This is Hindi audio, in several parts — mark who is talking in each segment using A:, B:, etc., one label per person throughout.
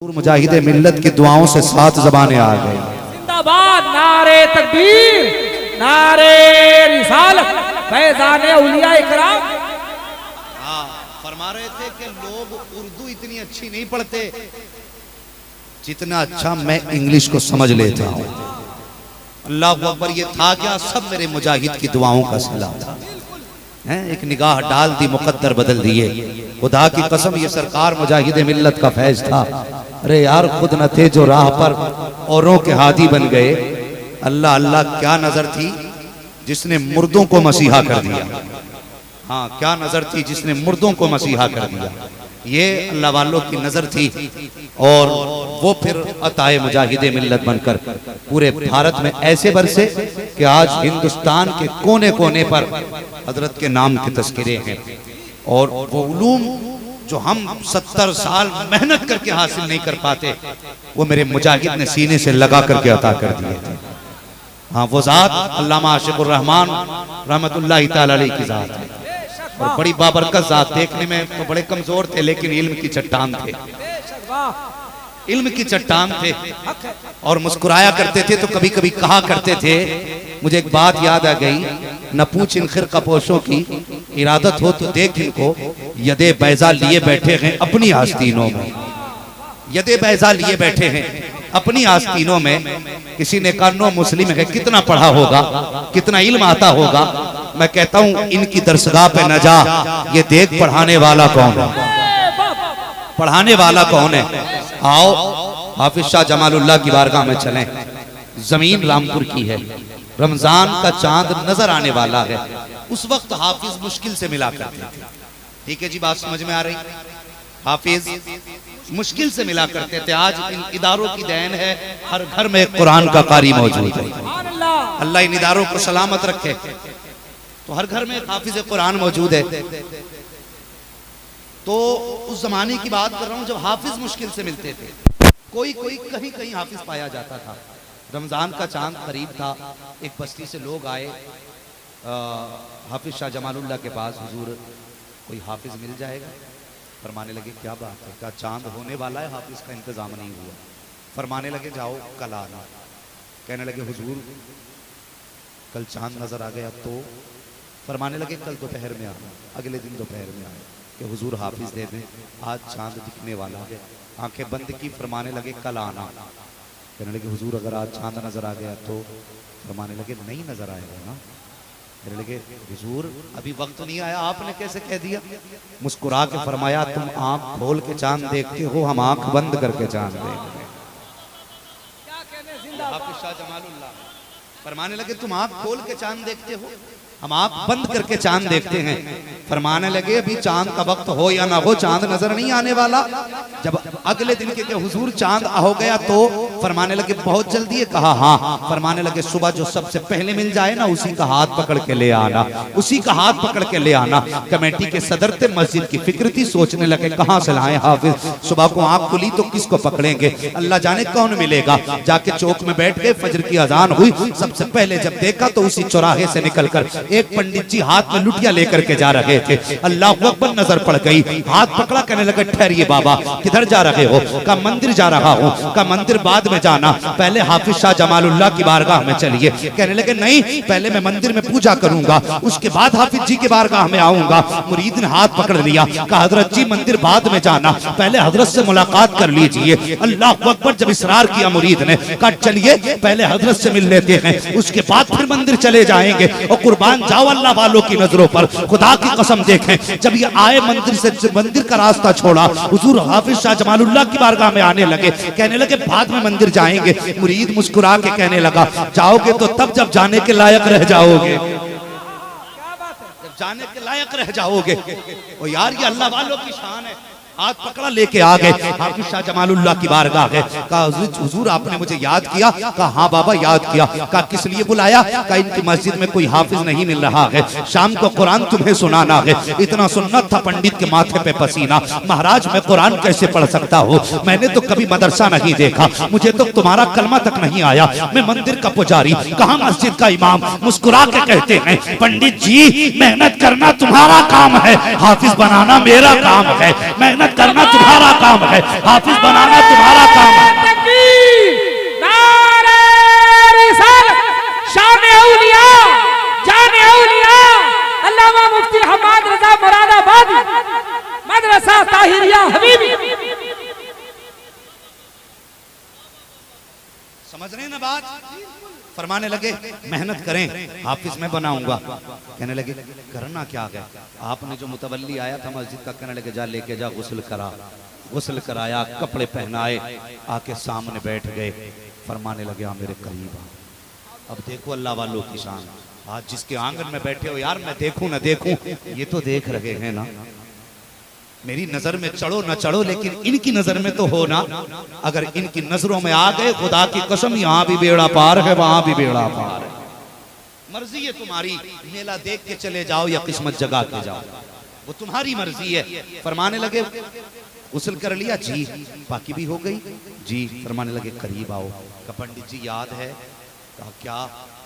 A: मुजाहिद मिल्लत की दुआओं से 7 ज़बानें आ गई।
B: जिंदाबाद नारे तकबीर, नारे रिसालत, फैज़ाने औलिया इकराम।
A: हाँ, फरमा रहे थे कि लोग उर्दू इतनी अच्छी नहीं पढ़ते जितना अच्छा मैं इंग्लिश को समझ लेता हूँ। अल्लाह अकबर, ये था क्या? सब मेरे मुजाहिद की दुआओं का सिला था। एक निगाह डाल दी, मुकद्दर बदल दिए। खुदा की कसम, ये सरकार मुजाहिद मिल्लत का फैज था। अरे यार, खुद न थे जो राह पर औरों के हादी बन गए। अल्लाह अल्लाह, क्या नजर थी जिसने मुर्दों को मसीहा कर दिया। हाँ, क्या नजर थी जिसने मुर्दों को मसीहा कर दिया। ये अल्लाह वालों की नजर थी और वो फिर अताए मुजाहिद मिल्लत बनकर पूरे भारत में ऐसे बरसे कि आज हिंदुस्तान के कोने कोने पर हजरत के नाम के तस्करे हैं। और वो उलूम जो हम 70 साल मेहनत करके हासिल नहीं कर पाते, वो मेरे मुजाहिद ने सीने से लगा करके अता कर दिए थे। हाँ, वो जात अल्लामा आशिकुर रहमान रहमतुल्लाहि तआला अलैहि की जात है और बड़ी बाबरकत जात। देखने में तो बड़े कमजोर थे लेकिन इल्म की चट्टान थे, इल्म की चट्टान थे और मुस्कुराया करते थे। तो कभी कभी कहा करते थे, मुझे एक बात याद आ गई, न पूछ इन खिरका पोशों की, इरादत हो तो देख इनको, यदे बैजा लिए बैठे हैं अपनी आस्तीनों में। यदे बैजा लिए बैठे हैं अपनी आस्तीनों में। किसी ने कहा नो मुस्लिम है, कितना पढ़ा होगा, कितना इल्म आता होगा। मैं कहता हूं इनकी दरसगाह पे न जा, ये देख पढ़ाने वाला कौन है, पढ़ाने वाला कौन है। आओ हाफिज शाह जमालुल्लाह की बारगाह में चलें। जमीन रामपुर की है, रमजान का चांद नजर आने वाला है। उस वक्त हाफिज मुश्किल से मिला करते थे। ठीक है जी, बात समझ में आ रही? हाफिज मुश्किल से मिला करते थे। आज इन इदारों की देन है, हर घर में कुरान का कारी मौजूद है। अल्लाह इन इदारों को सलामत रखे। तो हर घर में हाफिज कुरान मौजूद है। तो उस जमाने की बात कर रहा हूं जब हाफिज मुश्किल से मिलते थे। कोई कोई कहीं कहीं हाफिज पाया जाता था। रमजान का चांद करीब था, एक बस्ती से लोग आए हाफिज शाह जमालुल्लाह के पास, हुजूर कोई हाफिज मिल जाएगा? फरमाने लगे क्या बात है, क्या चांद होने वाला है, हाफिज का इंतजाम नहीं हुआ। फरमाने लगे जाओ कल आना। कहने लगे हुजूर कल चांद नजर आ गया तो? फरमाने लगे कल दोपहर में आना। अगले दिन दोपहर में आए कि हुजूर हाफिज दे दें, आज चांद दिखने वाला है। आंखें बंद की, फरमाने लगे कल आना। कहने लगे हुजूर अगर आज चांद नजर आ गया तो? फरमाने लगे नहीं नजर आएगा ना। कहने लगे हुजूर अभी वक्त नहीं आया, आपने कैसे कह दिया? मुस्कुरा के फरमाया तुम आंख खोल के चांद देखते हो, हम आंख बंद करके चांद देखते हैं। हाफिज शाह जमालुल्लाह फरमाने लगे तुम आंख खोल के चांद देखते हो, हम आंख बंद करके चांद देखते हैं। फरमाने लगे अभी चांद का वक्त हो या ना हो, चांद नजर नहीं आने वाला। जब अगले दिन के हुजूर चांद हो गया तो? फरमाने लगे बहुत जल्दी है। कहा हाँ। फरमाने लगे सुबह जो सबसे पहले मिल जाए ना, उसी का हाथ पकड़ के ले आना, उसी का हाथ पकड़ के ले आना। कमेटी के सदर थे, मस्जिद की फिक्र थी, सोचने लगे कहां से लाएं हाफिज। सुबह को आंख खुली तो किसको पकड़ेंगे, अल्लाह जाने कौन मिलेगा। जाके चौक में बैठ गए, फजर की अजान हुई। सबसे पहले जब देखा तो उसी चौराहे से निकलकर एक पंडित जी हाथ में लुटिया लेकर के जा रहे थे। अल्लाह अकबर नजर पड़ गई, हाथ पकड़ा। कहने लगे ठहरिए बाबा, किधर जा रहे हो? का मंदिर जा रहा हूँ। का मंदिर बाद में जाना, पहले हाफिज शाह जमालुल्लाह की बारगाह में चलिए। कहने लगे नहीं, पहले मैं मंदिर में पूजा करूंगा, उसके बाद हाफिज जी की बारगाह में आऊंगा। मुरीद ने हाथ पकड़ लिया, कहा हजरत जी मंदिर बाद में जाना, पहले हजरत से मुलाकात कर लीजिए। अल्लाह अकबर जब इसरार किया मुरीद ने, कहा चलिए पहले हजरत से मिल लेते हैं, उसके बाद फिर मंदिर चले जाएंगे। और कुर्बान जाओ अल्लाह वालों की नजरों पर, खुदा की कसम देखें जब ये आए मंदिर से, मंदिर का रास्ता छोड़ा, हुजूर हाफिज शाह जमालुल्लाह की बारगाह में आने लगे। कहने लगे बाद में मंदिर जाएंगे। मुरीद मुस्कुरा के कहने लगा जाओगे तो तब जब जाने के लायक रह जाओगे, जब जाने के लायक रह जाओगे। ओ यार ये अल्लाह वालों की शान है। हाथ पकड़ा लेके आ गए हाफिज शाह जमालुल्लाह की बारगाह है। कहा हुजूर आपने मुझे याद किया? कहा हाँ बाबा याद किया। कहा किस लिए बुलाया? कहा इनकी मस्जिद में कोई हाफिज नहीं मिल रहा है, शाम को कुरान तुम्हें सुनाना है। इतना सुन्नत था पंडित के माथे पे पसीना, महाराज मैं कुरान कैसे पढ़ सकता हूँ, मैंने तो कभी मदरसा नहीं देखा, मुझे तो तुम्हारा कलमा तक नहीं आया, मैं मंदिर का पुजारी, कहाँ मस्जिद का इमाम। मुस्कुरा के कहते हैं पंडित जी मेहनत करना तुम्हारा काम है, हाफिज बनाना मेरा काम है। मेहनत मेहनत करना तुम्हारा काम है, हाफिज बनाना तुम्हारा काम है।
B: तकबीर, नारे रिसालत, शान औलिया, जान औलिया, अल्लामा मुफ्ती हमाद रजा मुरादाबादी, मदरसा ताहिरिया हबीबी।
A: समझ रहे हैं ना बात? फरमाने लगे मेहनत करें, हाफिज मैं बनाऊंगा। कहने लगे करना क्या है? आपने जो मुतवल्ली आया था मस्जिद का, कहने लगे जा लेके जा, गुस्ल करा। गुस्ल कराया, कपड़े पहनाए, आके सामने बैठ गए। फरमाने लगे आ मेरे करीब आ। अब देखो अल्लाह वालों की शान, आज जिसके आंगन में बैठे हो यार, मैं देखूं ना देखूं, ये तो देख रहे हैं ना। मेरी नजर में चढ़ो न चढ़ो, लेकिन इनकी नजर में तो हो ना। अगर इनकी नजरों में आ गए, खुदा की कसम यहाँ भी बेड़ा पार है, वहां भी बेड़ा पार है। मर्जी है तुम्हारी, मेला देख के चले जाओ या किस्मत जगा के जाओ, वो तुम्हारी मर्जी है। फरमाने लगे गुस्ल कर लिया जी, बाकी भी हो गई जी। फरमाने लगे करीब आओ। का पंडित जी याद है? कहा क्या?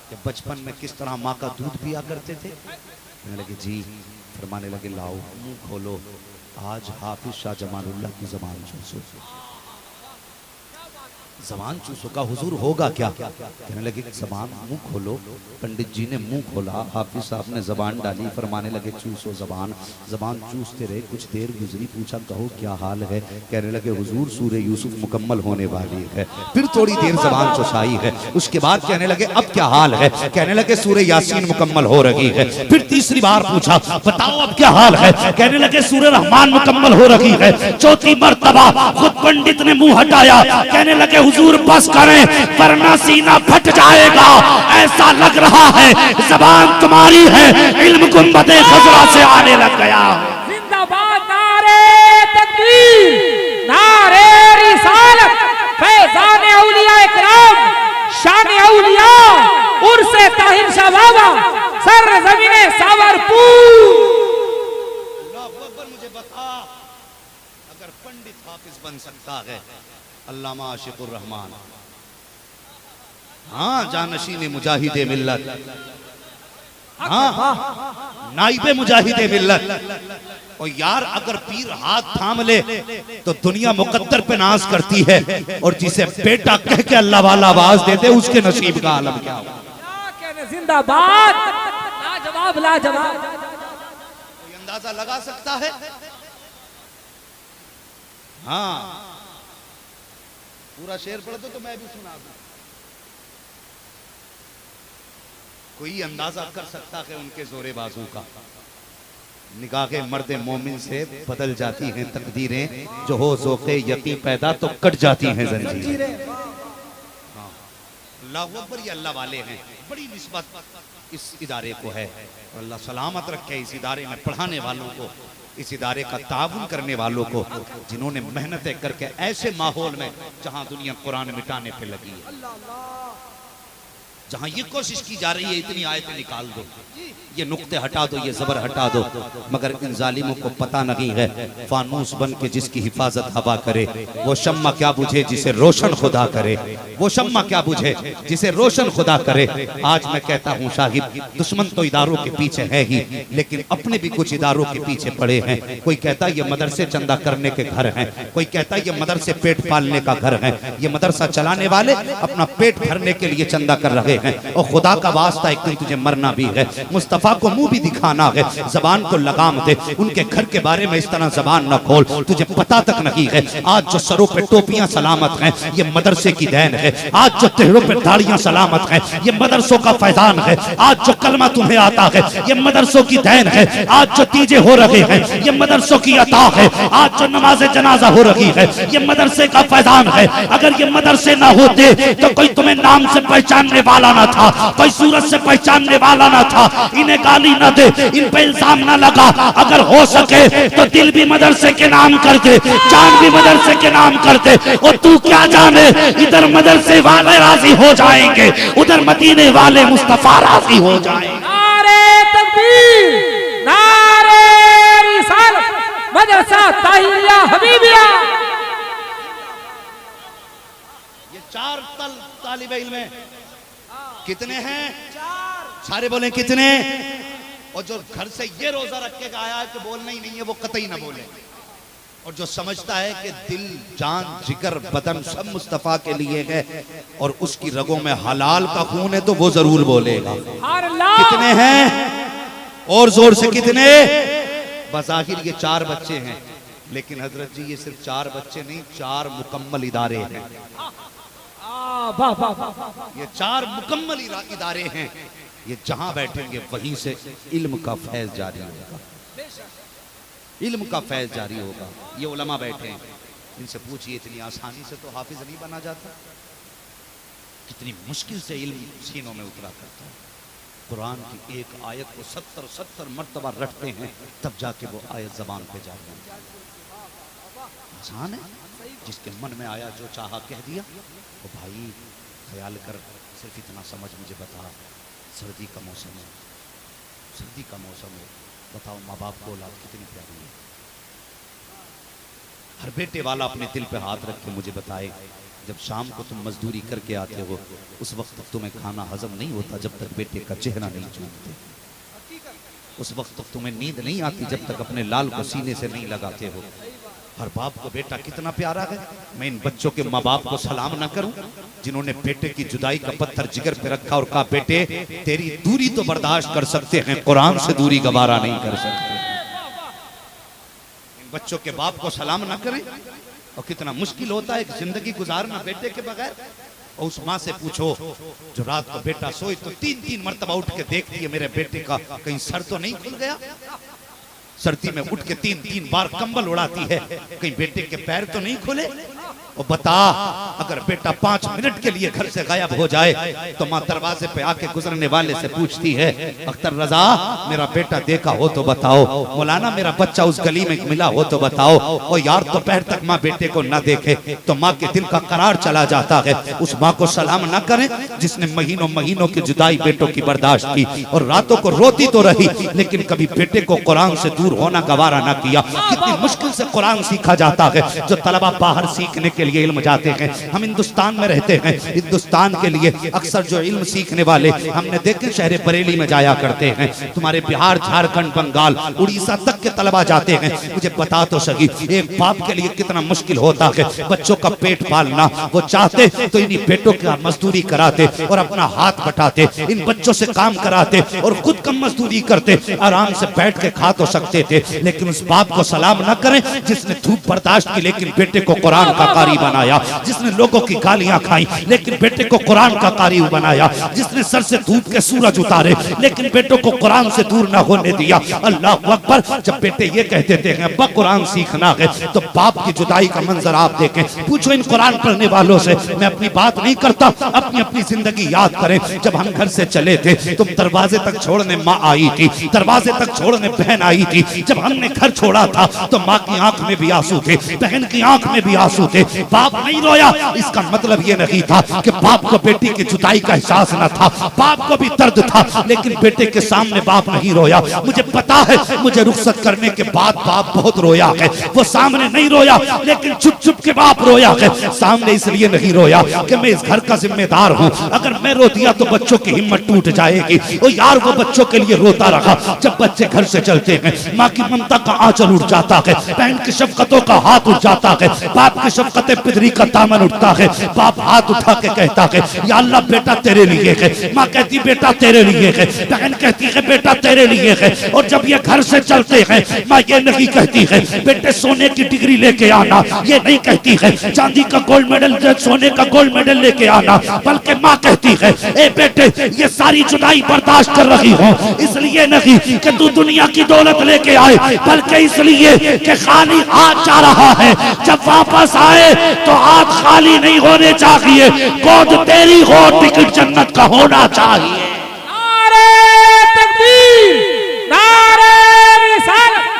A: कि बचपन में किस तरह माँ का दूध पिया करते थे? कहने लगे जी। फरमाने लगे लाओ मुंह खोलो, आज हाफिज शाह जमानुल्लाह की जबान चूसो। जबान चूसो का हुजूर होगा क्या? कहने लगे जबान मुंह खोलो। पंडित जी ने मुंह खोला, हाफिज साहब ने जबान डाली। फरमाने लगे चूसो जबान। जबान चूसते रहे, कुछ देर गुजरी, पूछा कहो क्या हाल है? कहने लगे हुजूर सूरे यूसुफ मुकम्मल होने वाली है। फिर थोड़ी देर जबान चुसाई है, उसके बाद कहने लगे अब क्या हाल है? कहने लगे सूरे यासीन मुकम्मल हो रही है। फिर तीसरी बार पूछा बताओ अब क्या हाल है? कहने लगे सूरे रहमान मुकम्मल हो रही है। चौथी मर्तबा खुद पंडित ने मुंह हटाया, कहने लगे हुजूर बस करें वरना सीना फट जाएगा, ऐसा लग रहा है जबान तुम्हारी है, इल्म गुंबदे खजरा से आने लग गया।
B: जिंदाबाद नारे तकबीर, नारे रिसालत, फैजान औलिया इकराम, शान औलिया, उर्से ताहिर शाह बाबा, सर ज़मीने सावरपुर।
A: मुझे बता, अगर पंडित हाफिज बन सकता है, अल्लामा आशिकुर रहमान, हाँ जानशीन मुजाहिदे मिल्लत, हाँ नाइबे मुजाहिदे मिल्लत। और यार अगर पीर हाथ थाम ले तो दुनिया मुकद्दर पे नाज करती है, और जिसे बेटा कह के अल्लाह वाला आवाज देते उसके नसीब का आलम क्या हो।
B: जिंदाबाद, लाजवाब लाजवाब।
A: कोई अंदाजा लगा सकता है? हाँ पूरा शेर पढ़ दो तो मैं भी सुना दूं। कोई अंदाजा कर सकता है उनके जोरे बाजू का? निगाहे मर्दे मोमिन से बदल जाती हैं तकदीरें, जो हो ज़ोक़े यकीन पैदा तो कट जाती हैं जंजीरें। हाँ अल्लाह अकबर, ये अल्लाह वाले हैं। बड़ी निस्बत इस इदारे को है, अल्लाह सलामत रखे इस इदारे में पढ़ाने वालों को, इस इदारे का ताउन करने वालों को, जिन्होंने मेहनतें करके ऐसे माहौल में जहां दुनिया कुरान मिटाने पे लगी है, जहां ये कोशिश की जा रही है इतनी आयतें निकाल दो, ये नुक्ते हटा दो, ये जबर हटा दो, मगर इन जालिमों को पता नहीं है फानूस बन के जिसकी हिफाजत हवा करे, वो शम्मा क्या बुझे जिसे रोशन खुदा करे, वो शम्मा क्या बुझे जिसे रोशन खुदा करे। आज मैं कहता हूँ साहिब, दुश्मन तो इदारों के पीछे है ही, लेकिन अपने भी कुछ इदारों के पीछे पड़े हैं। कोई कहता है ये मदरसे चंदा करने के घर हैं, कोई कहता है ये मदरसे पेट पालने का घर है। ये मदरसा चलाने वाले अपना पेट भरने के लिए चंदा कर रहे हैं, और खुदा का वास्ता एक दिन तुझे मरना भी है, मुस्तफा को मुंह भी दिखाना है, जबान को लगाम दे, उनके घर के बारे में इस तरह जबान न खोल, तुझे पता तक नहीं है। आज जो सरों पे टोपियां सलामत हैं ये मदरसे की देन है, आज जो चेहरों पे दाढ़ियां सलामत हैं ये मदरसों का फैजान है, आज जो कलमा तुम्हें आता है ये मदरसों की देन है, आज जो तीजे हो रहे हैं ये मदरसों की अता है, आज जो नमाज जनाजा हो रही है ये मदरसे का फैजान है। अगर ये मदरसे ना होते तो कोई तुम्हें नाम से पहचानने वाला ना था, कोई सूरत से पहचानने वाला ना था। इन्हें गाली न दे, इन पे इल्जाम न लगा, अगर हो सके तो दिल भी मदरसे के नाम कर दे, जान भी मदरसे के नाम कर दे। और तू क्या जाने, इधर मदरसे वाले राजी हो जाएंगे, उधर मदीने वाले मुस्तफा राजी हो जाएंगे।
B: नारे तकबीर, नारे रिसालत, मदरसा ताहिरिया हबीबिया।
A: ये चार तालिबे इल्म हैं, कितने हैं? सारे बोले कितने? और जो घर से ये रोजा रख के आया है कि बोलना ही नहीं है वो कतई ना बोले। और जो समझता है कि दिल, जान, जिगर, बदन सब मुस्तफा के लिए है और उसकी रगों में हलाल का खून है तो वो जरूर बोलेगा। कितने हैं और जोर से कितने? बज़ाहिर ये 4 बच्चे हैं, लेकिन हजरत जी ये सिर्फ 4 बच्चे नहीं, 4 मुकम्मल इदारे हैं। ये 4 मुकम्मल इदारे हैं। ये जहां बैठेंगे वहीं से इल्म का फैज जारी होगा, इल्म का फैज जारी होगा। ये उलमा बैठे हैं, इनसे पूछिए इतनी आसानी से तो हाफिज नहीं बना जाता, कितनी मुश्किल से इल्म सीनों में उतरा करता है। कुरान की एक आयत को 70 मर्तबा रटते हैं तब जाके वो आयत जबान पे जाती है। आसान है, जिसके मन में आया जो चाहा कह दिया। तो भाई ख्याल कर, सिर्फ इतना समझ मुझे बता, सर्दी का मौसम है, सर्दी का मौसम है, बताओ माँ बाप को औलाद कितनी प्यारी है। हर बेटे वाला अपने दिल पे हाथ रख के मुझे बताए, जब शाम को तुम मजदूरी करके आते हो उस वक्त तक तुम्हें खाना हजम नहीं होता जब तक बेटे का चेहरा नहीं चूमते। उस वक्त तक तुम्हें नींद नहीं आती जब तक अपने लाल को सीने से नहीं लगाते हो। हर बाप को बेटा कितना प्यारा है। मैं इन बच्चों के माँ बाप को सलाम ना करूं जिन्होंने बेटे की जुदाई का पत्थर जिगर पे रखा और कहा बेटे तेरी दूरी तो बर्दाश्त कर सकते हैं, कुरान से दूरी गवारा नहीं कर सकते। इन बच्चों के बाप को सलाम ना करें। और कितना मुश्किल होता है जिंदगी गुजारना बेटे के बगैर। और उस माँ से पूछो जो रात को बेटा सोए तो 3 मर्तबा उठ के देखती है मेरे बेटे का कहीं सर तो नहीं खुल गया। सर्दी में उठ के 3 बार कंबल उड़ाती है, कहीं बेटे के पैर तो नहीं खुले। और बता, अगर बेटा 5 मिनट के लिए घर से गायब हो जाए तो माँ दरवाजे पे आके गुजरने वाले से पूछती है अख्तर रजा मेरा बेटा देखा हो तो बताओ, मौलाना मेरा बच्चा उस गली में मिला हो तो बताओ। और यार दोपहर तक माँ बेटे को ना देखे तो माँ के दिल का करार चला जाता है। उस माँ को सलाम ना करें जिसने महीनों की जुदाई बेटों की बर्दाश्त की और रातों को रोती तो रही लेकिन कभी बेटे को कुरान से दूर होना गवारा ना किया। कितनी मुश्किल से कुरान सीखा जाता है। जो तलबा बाहर सीखने के लिए इल्म जाते हैं, हम हिंदुस्तान में रहते हैं, हिंदुस्तान के लिए अक्सर जो इल्म सीखने वाले हमने देखे शहर बरेली में जाया करते हैं। तुम्हारे बिहार, झारखंड, बंगाल, उड़ीसा तक के तलबा जाते हैं। मुझे बता तो सही एक बाप के लिए कितना मुश्किल होता है बच्चों का पेट पालना। वो चाहते तो इन्हीं बेटों का मजदूरी कराते और अपना हाथ बटाते, इन बच्चों से काम कराते और खुद कम मजदूरी करते, आराम से बैठ के खा तो सकते थे। लेकिन उस बाप को सलाम न करें जिसने धूप बर्दाश्त की लेकिन बेटे को कुरान का कारी बनाया, जिसने लोगों की गालियां खाई लेकिन बेटे को कुरान का कारी बनाया, जिसने सर से धूप के सूरज उतारे लेकिन बेटों को कुरान से दूर न होने दिया। अल्लाह अकबर। जब बेटे ये कहते थे अब्बा कुरान सीखना है तो बाप की जुदाई का मंजर आप देखें। पूछो इन कुरान पढ़ने वालों से, मैं अपनी बात नहीं करता, अपनी अपनी जिंदगी याद करें। जब हम घर से चले थे तो दरवाजे तक छोड़ने माँ आई थी, दरवाजे तक छोड़ने बहन आई थी। जब हमने घर छोड़ा था तो माँ की आंख में भी आंसू थे, बहन की आंख में भी आंसू थे। बाप नहीं रोया, इसका मतलब ये नहीं था कि बाप को बेटी की जुदाई का एहसास न था, बाप को भी दर्द था लेकिन बेटे के सामने बाप नहीं रोया। मुझे पता है मुझे रुखसत करने के बाद बाप बहुत रोया है। वो सामने नहीं रोया लेकिन चुप चुप के बाप रोया है। सामने इसलिए नहीं रोया कि मैं इस घर का जिम्मेदार हूँ, अगर मैं रो दिया तो बच्चों की हिम्मत टूट जाएगी। और यार वो बच्चों के लिए रोता रहा। जब बच्चे घर से चलते हैं माँ की ममता का आंचल उठ जाता है, बहन की शफकतों का हाथ उठ जाता है, बाप की शफकत पितरी का दामन उठता है। बाप हाथ उठा के कहता है या अल्लाह बेटा तेरे लिए है, माँ कहती बेटा तेरे लिए है, बहन कहती है बेटा तेरे लिए है। और जब ये घर से चलते हैं माँ ये नहीं कहती है बेटे सोने की डिग्री लेके आना, ये नहीं कहती है चांदी का गोल्ड मेडल, सोने का गोल्ड मेडल लेके आना, बल्कि माँ कहती है ए बेटे ये सारी जुदाई बर्दाश्त कर रही हूँ इसलिए नहीं कि तू दुनिया की दौलत लेके आए, बल्कि इसलिए कि खाली हाथ जा रहा है, जब वापस आए तो हाथ खाली नहीं होने चाहिए, गोद तेरी हो, टिकट जन्नत का होना चाहिए।
B: नारे तकबीर, नारे रिसालत।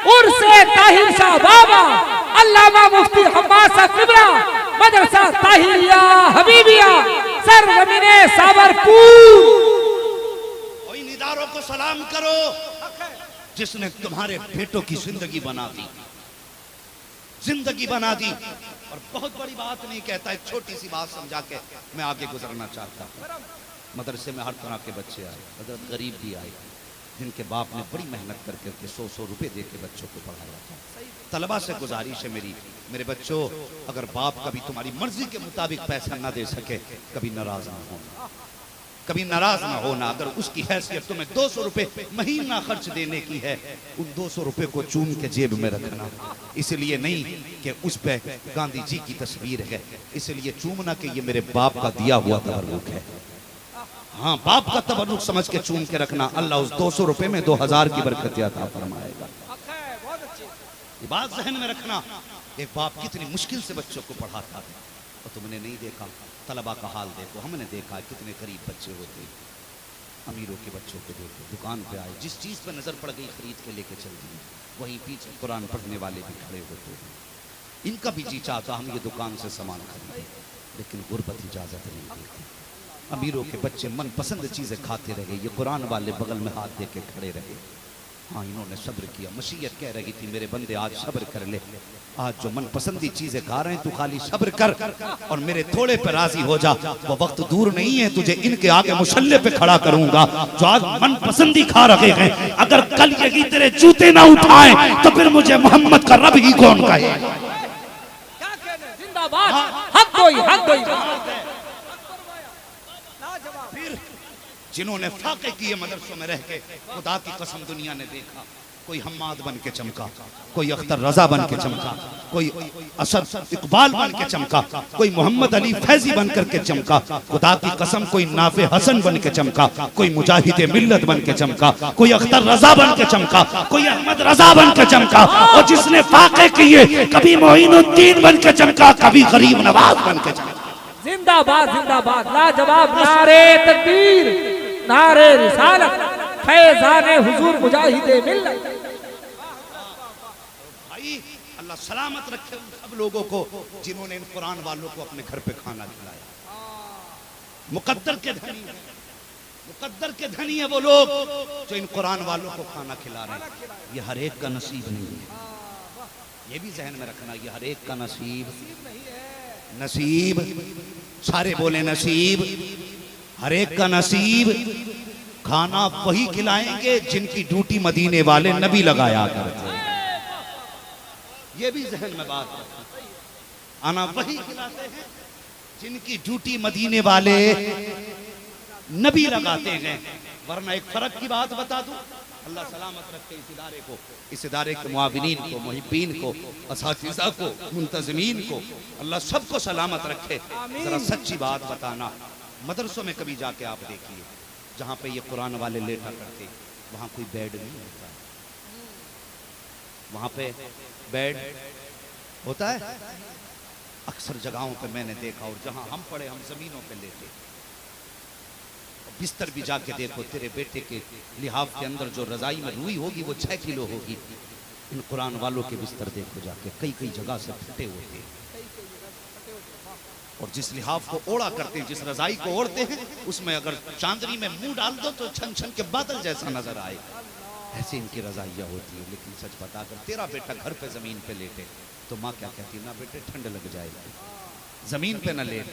B: उर्से ताहिर शाह बाबा, अल्लामा मुफ्ती हम्माद साहब किबरा, मदरसा ताहिरिया हबीबिया, सरजमीने साबरपुर।
A: इन इदारों को सलाम करो जिसने तुम्हारे बेटों की जिंदगी बना दी, जिंदगी बना दी। और बहुत बड़ी बात नहीं कहता, एक छोटी सी बात समझा के मैं आगे गुजरना चाहता हूँ। मदरसे में हर तरह के बच्चे आए, हजरत गरीब भी आए, जिनके बाप ने बड़ी मेहनत करके 100-100 रुपए दे के बच्चों को पढ़ाया था। तलबा से गुजारिश है मेरे बच्चों, अगर बाप कभी तुम्हारी मर्जी के मुताबिक पैसा ना दे सके, कभी नाराज ना होना, कभी नाराज ना होना। अगर उसकी हैसियत तुम्हें 200 रुपए महीना खर्च देने की है, उन 200 रुपए को चूम के जेब में रखना। इसलिए नहीं कि उस पे गांधी जी की तस्वीर है, इसलिए चूमना कि ये मेरे बाप का दिया हुआ तबर्रुक है। हाँ, बाप का तबर्रुक समझ के चूम के रखना, अल्लाह उस 200 रुपए में 2000 की बरकत अता फरमाएगा। ये बात जहन में रखना। एक बाप कितनी मुश्किल से बच्चों को पढ़ाता है, और तुमने नहीं देखा तलबा का हाल देखो। हमने देखा कितने गरीब बच्चे होते, अमीरों के बच्चों को देखो, दुकान पे आए, जिस चीज़ पे नज़र पड़ गई खरीद के लेके चल दी, वहीं पीछे कुरान पढ़ने वाले भी खड़े होते हैं। इनका भी जी चाहता हम ये दुकान से सामान खरीदें, लेकिन गुर्बत इजाज़त नहीं देती। अमीरों के बच्चे मनपसंद चीज़ें खाते रहे, ये कुरान वाले बगल में हाथ दे के खड़े रहे। हाँ, इन्होंने सब्र किया। मशीयत कह रही थी मेरे बंदे आज सब्र कर ले, आज जो मनपसंदी चीजें खा रहे हैं तू खाली सब्र कर और मेरे थोड़े पे राजी हो जा। वो वक्त दूर नहीं है, तुझे इनके आगे मुसल्ले पे खड़ा करूंगा जो आज मनपसंदी खा रहे हैं। अगर कल यही तेरे जूते ना उठाए तो फिर मुझे मोहम्मद का रब ही कौन कहे।
B: जिंदाबाद, हक कोई, हक कोई।
A: फिर जिन्होंने फाके किए मदरसों में रह के, खुदा की कसम दुनिया ने देखा, कोई हम्माद बन के चमका, कोई अख्तर रजा बन के चमका, कोई असद इकबाल बन के चमका, कोई मोहम्मद अली फैजी बन करके चमका, खुदा की कसम कोई नाफे हसन बन के चमका, कोई मुजाहिद मिल्लत बन के चमका, कोई अख्तर रजा बन के चमका, कोई अहमद रजा बन के चमका। और जिसने फाके किए कभी मोइनुद्दीन बन के चमका, कभी गरीब नवाज बन के चमका।
B: जिंदाबाद, जिंदाबाद, लाजवाब। नारे तकबीर, नारे रिसालत, फैज़ाने हुजूर मुजाहिदे मिल्लत।
A: भाई अल्लाह सलामत रखे उन सब लोगों को जिन्होंने इन कुरान वालों को अपने घर पे खाना खिलाया। मुकद्दर के धनी, मुकद्दर के धनी है वो लोग जो इन कुरान वालों को खाना खिला रहे हैं। ये हर एक का नसीब नहीं है, ये भी जहन में रखना। ये हर एक का नसीब, नसीब, सारे बोले नसीब, हर एक का नसीब। खाना वही खिलाएंगे जिनकी ड्यूटी मदीने वाले नबी लगाया करते। ये भी जहन में बात है, आना वही खिलाते हैं जिनकी ड्यूटी मदीने वाले नबी लगाते हैं। वरना एक फर्क की बात बता दूं, अल्लाह सलामत रखे इस इदारे को, इस इदारे के मुआविनीन को, मुहिब्बीन को, असातिज़ा को, मुंतज़मीन को, अल्लाह सबको सलामत रखे। जरा सच्ची बात बताना, मदरसों में कभी जाके आप देखिए, जहाँ पे ये कुरान वाले लेटा करते, वहाँ कोई बेड नहीं होता। वहाँ पे बेड होता है अक्सर जगहों पे मैंने देखा, और जहाँ हम पड़े हम जमीनों पे लेटे। बिस्तर भी जाके देखो, तेरे बेटे के लिहाफ के अंदर जो रजाई में रुई होगी वो 6 किलो होगी। इन कुरान वालों के बिस्तर देखो जाके, कई कई जगह से फटे होते हैं। और जिस लिहाफ को ओढ़ा करते हैं, जिस रजाई को ओढ़ते हैं, उसमें अगर चांदनी में मुंह डाल दो तो छन छन के बादल जैसा नजर आए, ऐसे इनकी रजाइयाँ होती है। लेकिन सच बता, अगर तेरा बेटा घर पे जमीन पे लेटे तो माँ क्या कहती, ना बेटे ठंड लग जाएगी, जमीन पे न लेट,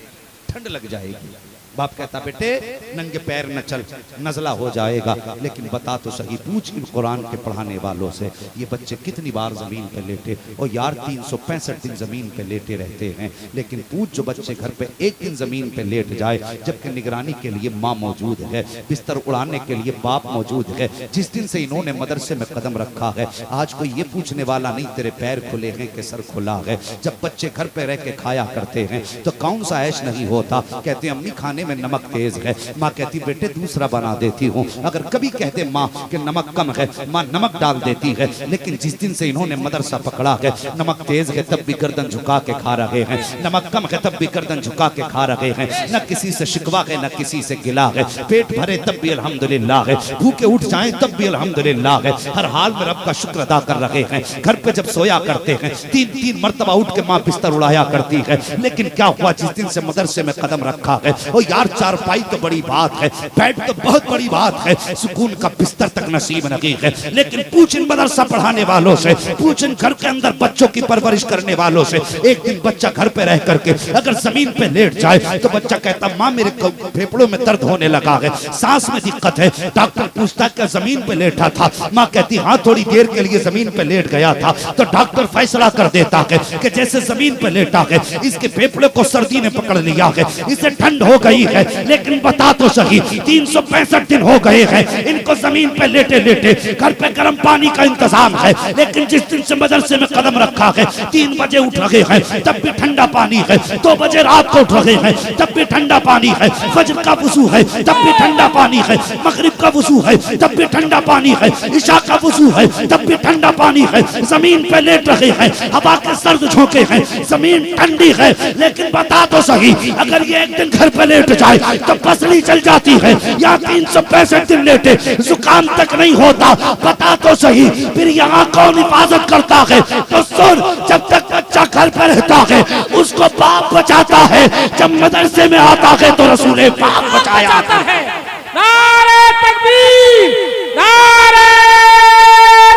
A: ठंड लग जाएगी। बाप कहता बेटे नंगे पैर न चल, नजला हो जाएगा। लेकिन बता तो सही, पूछ इन कुरान के पढ़ाने वालों से, ये बच्चे कितनी बार जमीन पे लेटे। और यार 365 दिन जमीन पे लेटे रहते हैं, लेकिन पूछ जो बच्चे घर पे एक दिन जमीन पे लेट जाए, जबकि निगरानी के लिए माँ मौजूद है, बिस्तर उड़ाने के लिए बाप मौजूद है। जिस दिन से इन्होंने मदरसे में कदम रखा है, आज कोई ये पूछने वाला नहीं तेरे पैर खुले हैं कि सर खुला है। जब बच्चे घर पे रह के खाया करते हैं तो कौन सा ऐश नहीं होता। कहते अम्मी खाने में नमक तेज है, माँ कहती बेटे दूसरा बना देती हूँ। अगर कभी कहते माँ कि नमक कम है, माँ नमक डाल देती है। लेकिन जिस दिन से इन्होंने मदरसा पकड़ा है, नमक तेज है तब भी गर्दन झुका के खा रहे हैं, नमक कम है तब भी गर्दन झुका के खा रहे हैं। न किसी से शिकवा है न किसी से गिला है, पेट भरे तब भी अल्हम्दुलिल्लाह है, भूखे उठ जाए तब भी अल्हम्दुलिल्लाह है। हर हाल में रब का शुक्र अदा कर रहे हैं। घर पे जब सोया करते हैं 3-3 मरतबा उठ के माँ बिस्तर उड़ाया करती है। लेकिन क्या हुआ, जिस दिन से मदरसे मैं कदम रखा है। ओ यार चारपाई तो बड़ी बात है, बेड तो बहुत बड़ी बात है, सुकून का बिस्तर तक नसीब नहीं है। लेकिन पूछ इन मदरसा पढ़ाने वालों से, पूछ इन घर के अंदर बच्चों की परवरिश करने वालों से, एक दिन बच्चा घर पे रह करके अगर जमीन पे लेट जाए तो बच्चा कहता माँ मेरे फेफड़ों में दर्द होने लगा है, सांस में दिक्कत है। डॉक्टर पूछता क्या जमीन पे लेटा था? माँ कहती हाँ थोड़ी देर के लिए जमीन पे लेट गया था। तो डॉक्टर फैसला कर देता है कि जैसे जमीन पे लेटा है, इसके फेफड़े को सर्दी ने पकड़ लिया है, इसे ठंड हो गई है। लेकिन बता तो सही 365 दिन हो गए हैं इनको जमीन पे लेटे लेटे, घर पे गर्म पानी का इंतजाम है। लेकिन जिस दिन से मदरसे में कदम रखा है 3 बजे उठ रहे हैं तब भी ठंडा पानी है, 2 बजे रात को उठ रहे हैं तब भी ठंडा पानी है, फजर का वुजू है तब भी ठंडा पानी है, मगरिब का वुजू है तब भी ठंडा पानी है, इशा का वुजू है तब भी ठंडा पानी है। जमीन पे लेट रहे हैं, हवा के सर्द झोंके हैं, जमीन ठंडी है। लेकिन बता तो सही अगर ये एक दिन घर पे लेट जाए तो पसली चल जाती है, या 365 दिन लेटे जुकाम तक नहीं होता। बता तो सही फिर यहाँ कौन हिफाजत करता है? तो सुन, जब तक बच्चा घर पर रहता है उसको बाप बचाता है, जब मदरसे में आता है तो रसूल पाक बचाया है।
B: नारे तकबीर, नारे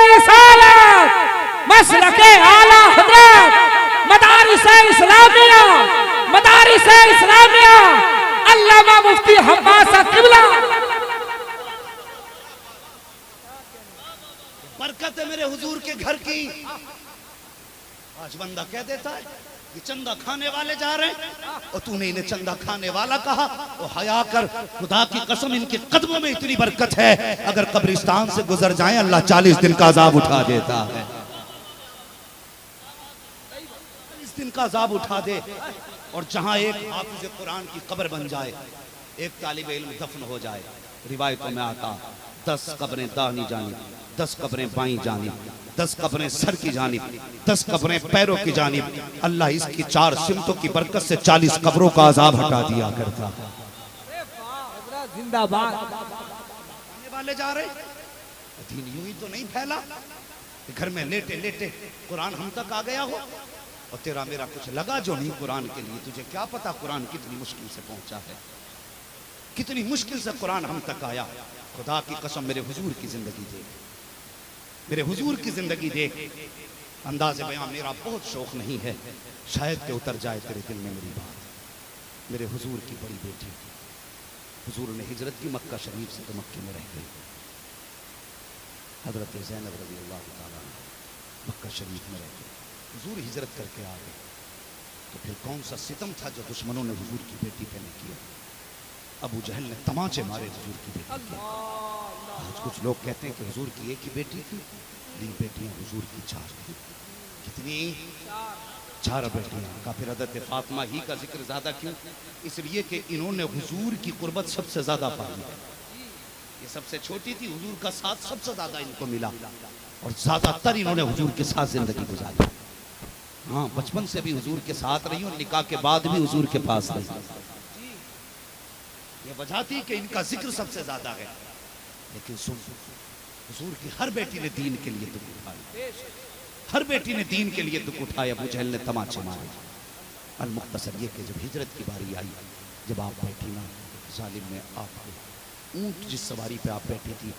B: रिसालत, मसलके आला हजरत, मदारिस इस्लामिया, मदारिस इस्लामिया, अल्लामा मुफ्ती हब्बास किबला।
A: बरकत है मेरे हुजूर के घर की। आज बंदा कह देता है ये चंदा खाने वाले जा रहे हैं और तूने इन्हें चंदा खाने वाला कहा। तो हया कर, खुदा की कसम इनके कदमों में इतनी बरकत है, अगर कब्रिस्तान से गुजर जाएं अल्लाह 40 दिन का अजाब उठा देता है। 40 दिन का अजाब उठा दे। और जहां एक हाफिज कुरान की कब्र बन जाए, एक तालिब इल्म दफन हो जाए, रिवायतों में आता 10 कब्रें दाहिनी जानिब, 10 कब्रें बाईं जानिब, 10 कब्रें सर की जानिब, 10 कब्रें पैरों की जानिब। अल्लाह इसकी 4 सिमतों की बरकत से 40 कब्रों का अजाब हटा दिया करता।
B: जिंदाबाद।
A: वाले जा रहे दीन यूं ही तो नहीं फैला, घर में लेटे लेटे कुरान हम तक आ गया हो और तेरा मेरा कुछ लगा जो नहीं कुरान के लिए। तुझे क्या पता कुरान कितनी मुश्किल से पहुंचा है, कितनी मुश्किल से कुरान हम तक आया। खुदा की कसम मेरे हुजूर की जिंदगी देख, मेरे हुजूर की जिंदगी देख। अंदाज़े बयां मेरा बहुत शौक नहीं है, शायद के उतर जाए तेरे दिल में मेरी बात। मेरे हुजूर की बड़ी बेटी, हुजूर ने हिजरत की मक्का शरीफ से तो मक्के में रह गई। हजरत ज़ैनब रज़ी अल्लाह तआला मक्का शरीफ में रह गई, हुजूर हिजरत करके आ गए। तो फिर कौन सा सितम था जो दुश्मनों ने हुजूर की बेटी पे नहीं किया? अबू जहल ने तमाचे मारे हुजूर की बेटी के। आज कुछ लोग कहते हैं कि हुजूर की एक ही बेटी थी, नहीं बेटियां हुजूर की 4 थी। कितनी? 4 बेटियां। का फिर हज़रत फातिमा ही का जिक्र ज्यादा क्यों? इसलिए कि इन्होंने हुजूर की कुर्बत सबसे ज्यादा पाई है। ये सबसे छोटी थी, हुजूर का साथ सबसे ज्यादा इनको मिला और ज्यादातर इन्होंने हुजूर के साथ जिंदगी गुजारी। हाँ, बचपन से भी हुजूर के साथ रही और निकाह के बाद भी हुजूर के पास रही। ये वजह थी कि इनका जिक्र सबसे ज्यादा है। लेकिन सुन, हुजूर की हर बेटी ने दीन के लिए दुख उठाया, हर बेटी ने दीन के लिए दुख उठाया। अबू जहल ने तमाचे मारे। अल मुख्तसर ये कि जब हिजरत की बारी आई, जब आप बैठी ना, जालिम ने आपको ऊंट जिस सवारी पे आप बैठी थी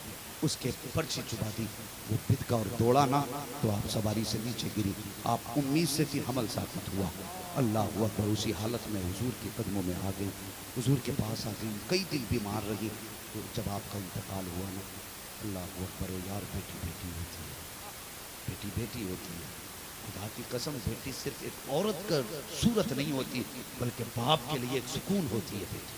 A: उसके पर्ची चुबा दी, वो बिदका और दौड़ा ना तो आप सवारी से नीचे गिरी। आप उम्मीद से थी, हमल साबित हुआ। अल्लाह हुआ पर उसी हालत में हुजूर के कदमों में आ गई, हुजूर के पास आ गई, कई दिन बीमार रही। तो जब आपका इंतकाल हुआ ना, अल्लाह अकबर, यार बेटी बेटी होती है, बेटी बेटी होती है। खुदा की कसम, बेटी सिर्फ एक औरत का सूरत नहीं होती, बल्कि बाप के लिए एक सुकून होती है बेटी,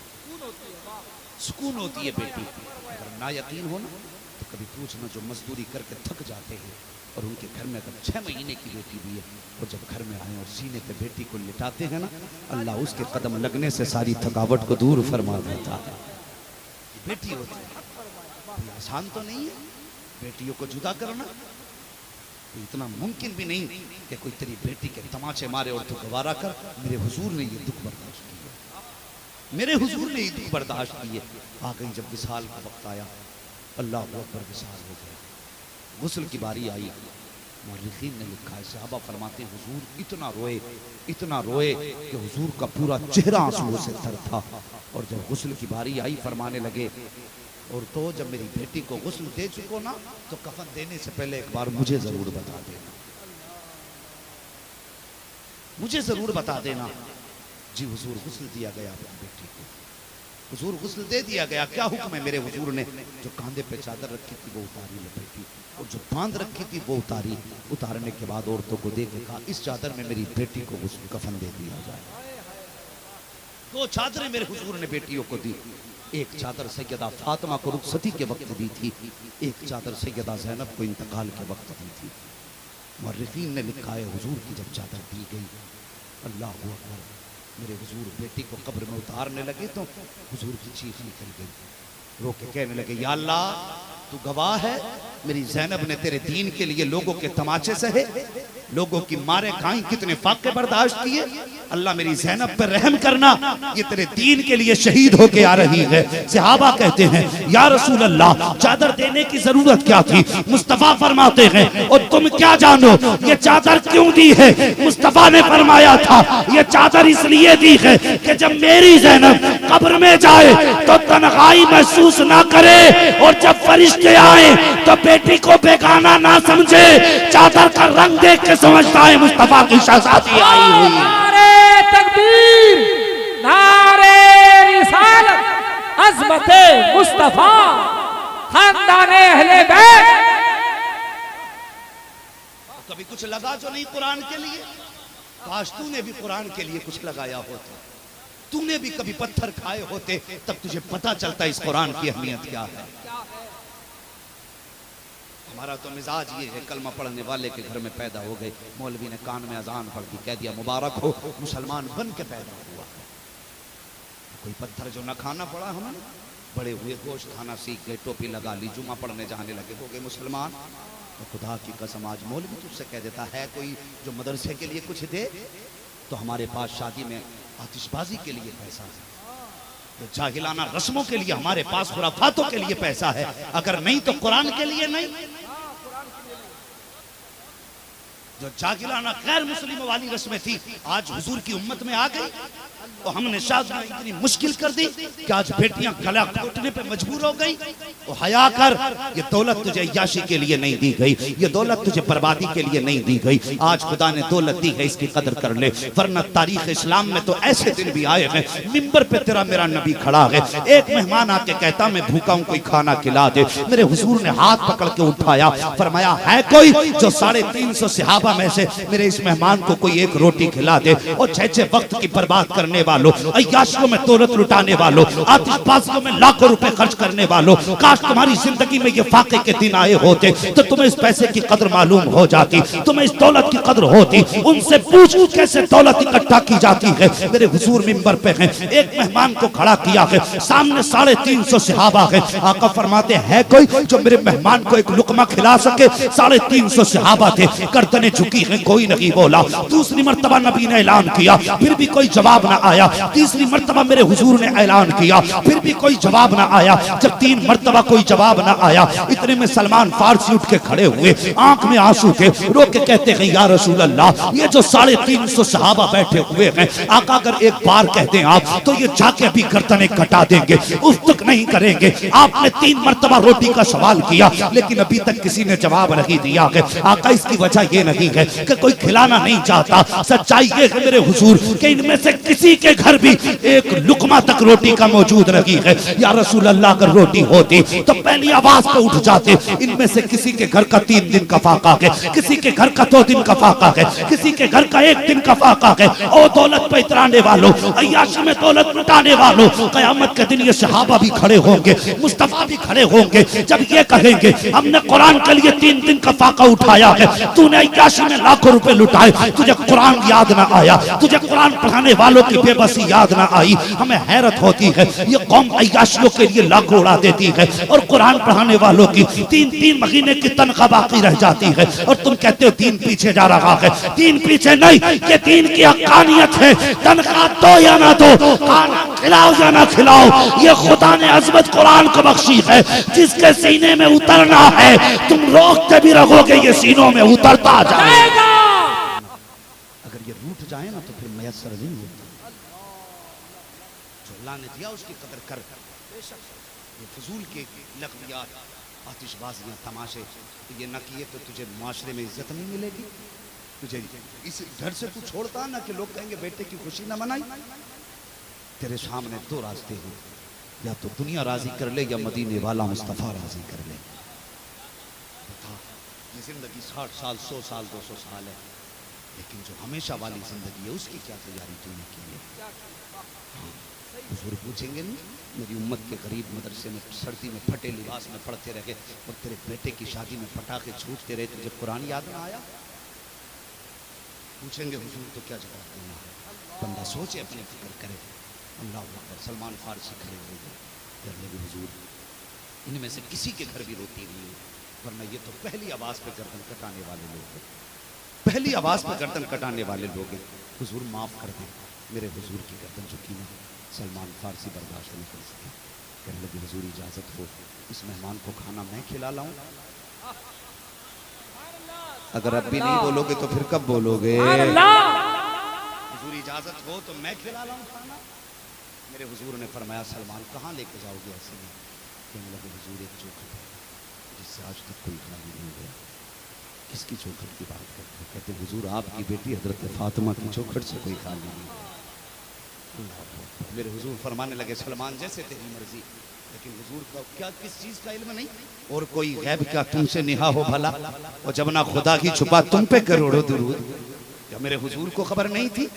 A: सुकून होती है बेटी। अगर ना यकीन हो ना तो कभी पूछना जो मजदूरी करके थक जाते हैं और उनके घर में अगर 6 महीने की बेटी भी है, और जब घर में आए और सीने पे बेटी को लिटाते हैं ना, अल्लाह उसके कदम लगने से सारी थकावट को दूर फरमा देता है। बेटी होती है, आसान तो नहीं है बेटियों को जुदा करना, तो इतना मुमकिन भी नहीं कि कोई तेरी बेटी के तमाचे मारे और तू गवारा कर। मेरे हुजूर ने ये दुख बर्दाश्त किया, मेरे हुजूर ने ये दुख बर्दाश्त किए। आ गई जब विसाल का वक्त आया, अल्लाह अकबर, विसाल हो गया, गुस्ल की बारी आई। मुअर्रिखीन ने लिखा है, सहाबा फरमाते हैं हुजूर इतना रोए कि हुजूर का पूरा चेहरा आंसुओं से तर था। और जब गुस्ल की बारी आई फरमाने लगे, और तो जब मेरी बेटी को गुस्ल दे चुको ना तो कफन देने से पहले एक बार मुझे जरूर बता देना, मुझे जरूर बता देना। जी हुजूर गुस्ल दिया गया अपनी बेटी को, हुजूर गुस्ल दे दिया गया। क्या हुक्म है मेरे हुजूर ने? जो कांधे पे चादर रखी थी वो उतारी लपेटी, और जो बांध रखी थी वो उतारी। उतारने के बाद औरतों को देख के कहा, इस चादर में मेरी बेटी को गुस्ल कफन दे दिया जाए। 2 चादरें मेरे हुजूर ने बेटियों को दी। एक चादर सैयदा फातिमा को रुखसती के वक्त दी थी, एक चादर सैयदा ज़ैनब को इंतकाल के वक्त दी थी। मुअर्रिखीन ने लिखा है हुजूर की जब चादर दी गई, अल्लाह अकबर, मेरे हुजूर बेटी को कब्र में उतारने लगे तो हुजूर की चीख निकल गई। रो के कहने लगे, या अल्लाह तू गवाह है, मेरी ज़ैनब ने तेरे दीन के लिए लोगों के तमाचे सहे, लोगों की मारे खाई, कितने फाके बर्दाश्त किए। अल्लाह मेरी ज़ैनब पर रहम करना, ये तेरे दीन के लिए शहीद होके आ रही है। सहाबा कहते हैं, या रसूल अल्लाह चादर देने की जरूरत क्या थी? मुस्तफा फरमाते हैं, और तुम क्या जानो ये चादर क्यों दी है? मुस्तफा ने फरमाया था, ये चादर इसलिए दी है कि जब मेरी ज़ैनब कब्र में जाए तो तन्हाई महसूस ना करे, और जब फरिश्ते आए तो बेटी को बेगाना ना समझे। चादर का रंग देख के समझता है मुस्तफा की शहजादी आई हुई।
B: नारे तकबीर, नारे रिसालत, अज़मते मुस्तफा, खानदाने अहले बैत।
A: कभी कुछ लगा जो नहीं कुरान के लिए? काश तूने भी कुरान के लिए कुछ लगाया होता, तूने भी कभी पत्थर खाए होते, तब तुझे पता चलता इस कुरान की अहमियत क्या है। हमारा तो मिजाज ये है, कलमा पढ़ने वाले के घर में पैदा हो गए, मौलवी ने कान में अजान पढ़ दी, कह दिया मुबारक हो, मुसलमान बन के पैदा हुआ। कोई पत्थर जो न खाना पड़ा हमें, बड़े हुए गोश्त खाना सीख गए, टोपी लगा ली, जुमा पढ़ने जाने लगे, हो गए मुसलमान। तो खुदा की कसम आज मौलवी तुझसे कह देता है कोई जो मदरसे के लिए कुछ दे, तो हमारे पास शादी में आतिशबाजी के लिए पैसा है, तो जाहिलाना रस्मों के लिए हमारे पास खुराफातों के लिए पैसा है, अगर नहीं तो कुरान के लिए नहीं। जो जागिलाना गैर मुस्लिमों वाली रस्में थी आज हुजूर की उम्मत में आ गई, तो हमने शादी इतनी मुश्किल कर दी कि आज बेटियां गला घोटने पे मजबूर हो गई। तो हया कर, ये दौलत तुझे अय्याशी के लिए नहीं दी गई, ये दौलत तुझे बर्बादी के लिए नहीं दी गई। आज खुदा ने दौलत दी है, इसकी कदर कर ले, वरना तारीख इस्लाम में तो ऐसे दिन भी आए हैं, मिंबर पे तेरा मेरा नबी खड़ा है, एक मेहमान आके कहता मैं भूखा हूं, कोई खाना खिला दे। मेरे हुजूर ने हाथ पकड़ के उठाया, फरमाया है कोई जो 350 सहाबा में से मेरे इस मेहमान को कोई एक रोटी खिला दे। और छह वक्त की बर्बाद करने वालों, अय्याशियों में दौलत लुटाने वालों, आतिशबाजियों में लाखों रुपए खर्च करने वालों, काश तुम्हारी जिंदगी में ये फाके के दिन आए होते तो तुम्हें इस पैसे की कदर मालूम हो जाती, तुम्हें इस दौलत की कदर होती। उनसे पूछ कैसे दौलत इकट्ठा की जाती है। मेरे हुजूर मिंबर पे हैं, एक मेहमान को खड़ा किया है, सामने 350 सहाबा है। आका फरमाते हैं कोई जो मेरे मेहमान को एक लुकमा खिला सके? 350 सहाबा थे, गर्दनें झुकी हैं, कोई नहीं बोला। दूसरी मर्तबा नबी ने ऐलान किया, फिर भी कोई जवाब ना आया। तीसरी मर्तबा मेरे हुजूर ने ऐलान किया, फिर भी कोई जवाब ना आया। जब 3 मर्तबा कोई जवाब ना आया, इतने में सलमान फारसी उठ के खड़े हुए, आंख में आंसू थे, रो के कहते हैं या रसूल अल्लाह, ये जो 350 सहाबा बैठे हुए हैं, आका अगर एक बार कहते हैं आप तो ये जाके भी गर्दनें कटा देंगे, उस तक नहीं करेंगे। आपने 3 मर्तबा रोटी का सवाल किया, लेकिन अभी तक किसी ने जवाब नहीं दिया है। आका इसकी वजह ये नहीं है कि कोई खिलाना नहीं चाहता, सच्चाई ये है मेरे हुजूर कि इनमें से किसी के घर भी एक लुकमा तक रोटी का मौजूद नहीं है। या रसूल अल्लाह अगर रोटी होती तो पहली आवाज पे उठ जाते। इनमें से किसी के घर का 3 दिन का फाका है, किसी के घर का 2 दिन का फाका है, किसी के घर का 1 दिन का फाका है। और दौलत पे इतराने वालों, अय्याशी में दौलत लुटाने वालों, कयामत के दिन ये सहाबा भी खड़े होंगे, मुस्तफा भी खड़े होंगे, जब ये कहेंगे हमने कुरान के लिए 3 दिन का फाका उठाया है, तूने अय्याशी में लाखों रुपए लुटाए, तुझे कुरान याद ना आया, तुझे कुरान पढ़ाने वालों की बेबसी याद ना आई। हमें हैरत होती है, ये कौम अय्याशियों के लिए लाखों उड़ा देती है और कुरान पढ़ाने वालों की 3-3 महीने की तनख्वाह बाकी रह जाती है। और तुम कहते हो दीन पीछे जा रहा है। दीन पीछे नहीं, ये दीन की हक्कानियत है। तनख्वाह दो या ना दो,
C: खिलाओ या ना खिलाओ, ये खुदा ने अजमत कुरान को बख्शी है। जिसके सीने में उतरना है तुम रोकते भी रहोगे, ये सीनों में उतरता जाएगा।
A: अगर ये रूठ जाए ना तो फिर मैसर नहीं होता। जो अल्लाह ने दिया उसकी कदर कर। ये फजूल के लग़वियात, आतिशबाजियां, तमाशे ये न किए तो तुझे माशरे में इज्जत नहीं मिलेगी। तुझे इस घर से तू छोड़ता ना कि लोग कहेंगे बेटे की खुशी न मनाई। तेरे सामने दो रास्ते हैं, या तो दुनिया राजी कर ले या मदीने वाला मुस्तफ़ा राजी कर ले। बता, ये जिंदगी 60 साल 100 साल 200 साल है, लेकिन जो हमेशा वाली जिंदगी है उसकी क्या तैयारी तूने की है? हुजूर पूछेंगे नहीं, मेरी उम्मत के गरीब मदरसे में सर्दी में फटे लिबास में पढ़ते रहे और तेरे बेटे की शादी में पटाखे छूटते रहे, तुझे कुरान याद ना आया? पूछेंगे हुजूर तो क्या जवाब देना है? बंदा सोचे, अपनी फिक्र करे। अल्लाह अकबर। सलमान फारसी खड़े हो गए, कहने लगे हुजूर इनमें से किसी के घर भी रोटी नहीं है, वरना ये तो पहली आवाज़ पे गर्दन कटाने वाले लोग हैं, पहली आवाज़ पे गर्दन कटाने वाले लोग हैं। हुजूर माफ़ कर दें, मेरे हुजूर की गर्दन झुकी ना। सलमान फारसी बर्दाश्त नहीं कर सके, कहने लगे हुजूर इजाज़त हो, इस मेहमान को खाना मैं खिला लाऊं? अगर अब भी नहीं बोलोगे तो फिर कब बोलोगे? हुजूर इजाज़त हो तो मैं खिला लाऊं खाना? मेरे हुजूर ने फरमाया सलमान कहाँ लेके जाओगे ऐसे में? कहने लगे हुजूर एक चौखट है जिससे आज तक कोई खाली नहीं हुआ। किसकी चौखट की बात करते हो? कहते हुजूर आपकी बेटी हजरत फातिमा की चौखट से कोई खाली नहीं हुआ। मेरे हुजूर फरमाने लगे सलमान जैसे तेरी मर्जी, लेकिन हुजूर का क्या किस चीज़ का इल्म नहीं? और कोई गैब क्या तुमसे निहा हो भला? और जब ना खुदा की छुपा तुम पे करोड़ों दुरूद। क्या मेरे हुजूर को खबर नहीं थी?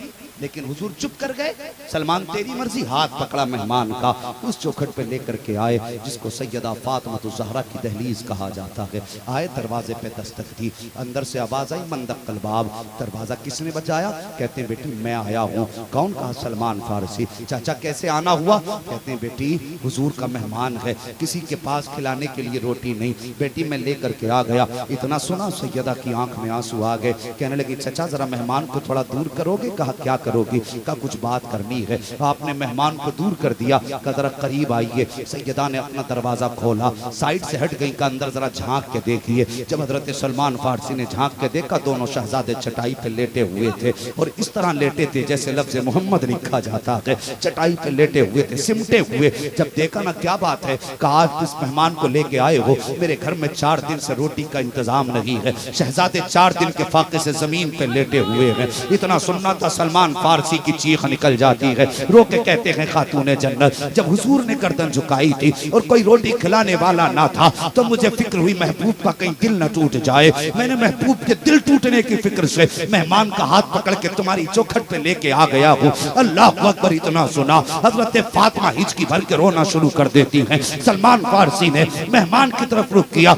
A: लेकिन हुजूर चुप कर गए। सलमान तेरी मर्जी। हाथ पकड़ा मेहमान का, उस चौखट पे लेकर के आए जिसको सैयदा फातिमा ज़हरा की दहलीज कहा जाता है। आए, दरवाजे पे दस्तक दी, अंदर से आवाज़ आई मंदक्कल बाब। दरवाज़ा किसने बजाया? कहते हैं बेटी मैं आया हूँ। कौन? कहा सलमान फारसी। चाचा कैसे आना हुआ? कहते हैं बेटी हुजूर का मेहमान है, किसी के पास खिलाने के लिए रोटी नहीं, बेटी मैं लेकर के आ गया। इतना सुना सैयदा की आंख में आंसू आ गए। कहने लगी चाचा जरा मेहमान को थोड़ा दूर करोगे? कहा क्या करोगी? का कुछ बात करनी है। आपने मेहमान को दूर कर दिया, का जरा करीब आइए। सैयदा ने अपना दरवाजा खोला, साइड से हट गई, का अंदर जरा झांक के देखिए। जब हजरत सलमान फारसी ने झांक के देखा, दोनों शहजादे चटाई पे लेटे हुए थे और इस तरह लेटे थे जैसे लफ्ज़ मोहम्मद लिखा जाता है। चटाई पे लेटे हुए थे, सिमटे हुए। जब देखा ना क्या बात है, कहा आज इस मेहमान को लेके आए हो, मेरे घर में 4 दिन से रोटी का इंतजाम नहीं है। शहजादे 4 दिन के फाके से जमीन पे लेटे हुए हैं। इतना सुनना था, सलमान फारसी की चीख निकल जाती है। रो के कहते हैं खातूने जन्नत जब हुजूर ने गर्दन झुकाई थी और कोई रोटी खिलाने वाला ना था, तो मुझे फिक्र हुई महबूब का कहीं दिल न टूट जाए। मैंने महबूब के दिल टूटने की फिक्र से मेहमान का हाथ पकड़ के तुम्हारी चौखट पे लेके आ गया हूँ। अल्लाह अकबर। इतना सुना, हजरत फातिमा हिचकी भर के रोना शुरू कर देती हैं। सलमान फारसी ने मेहमान की तरफ रुख किया।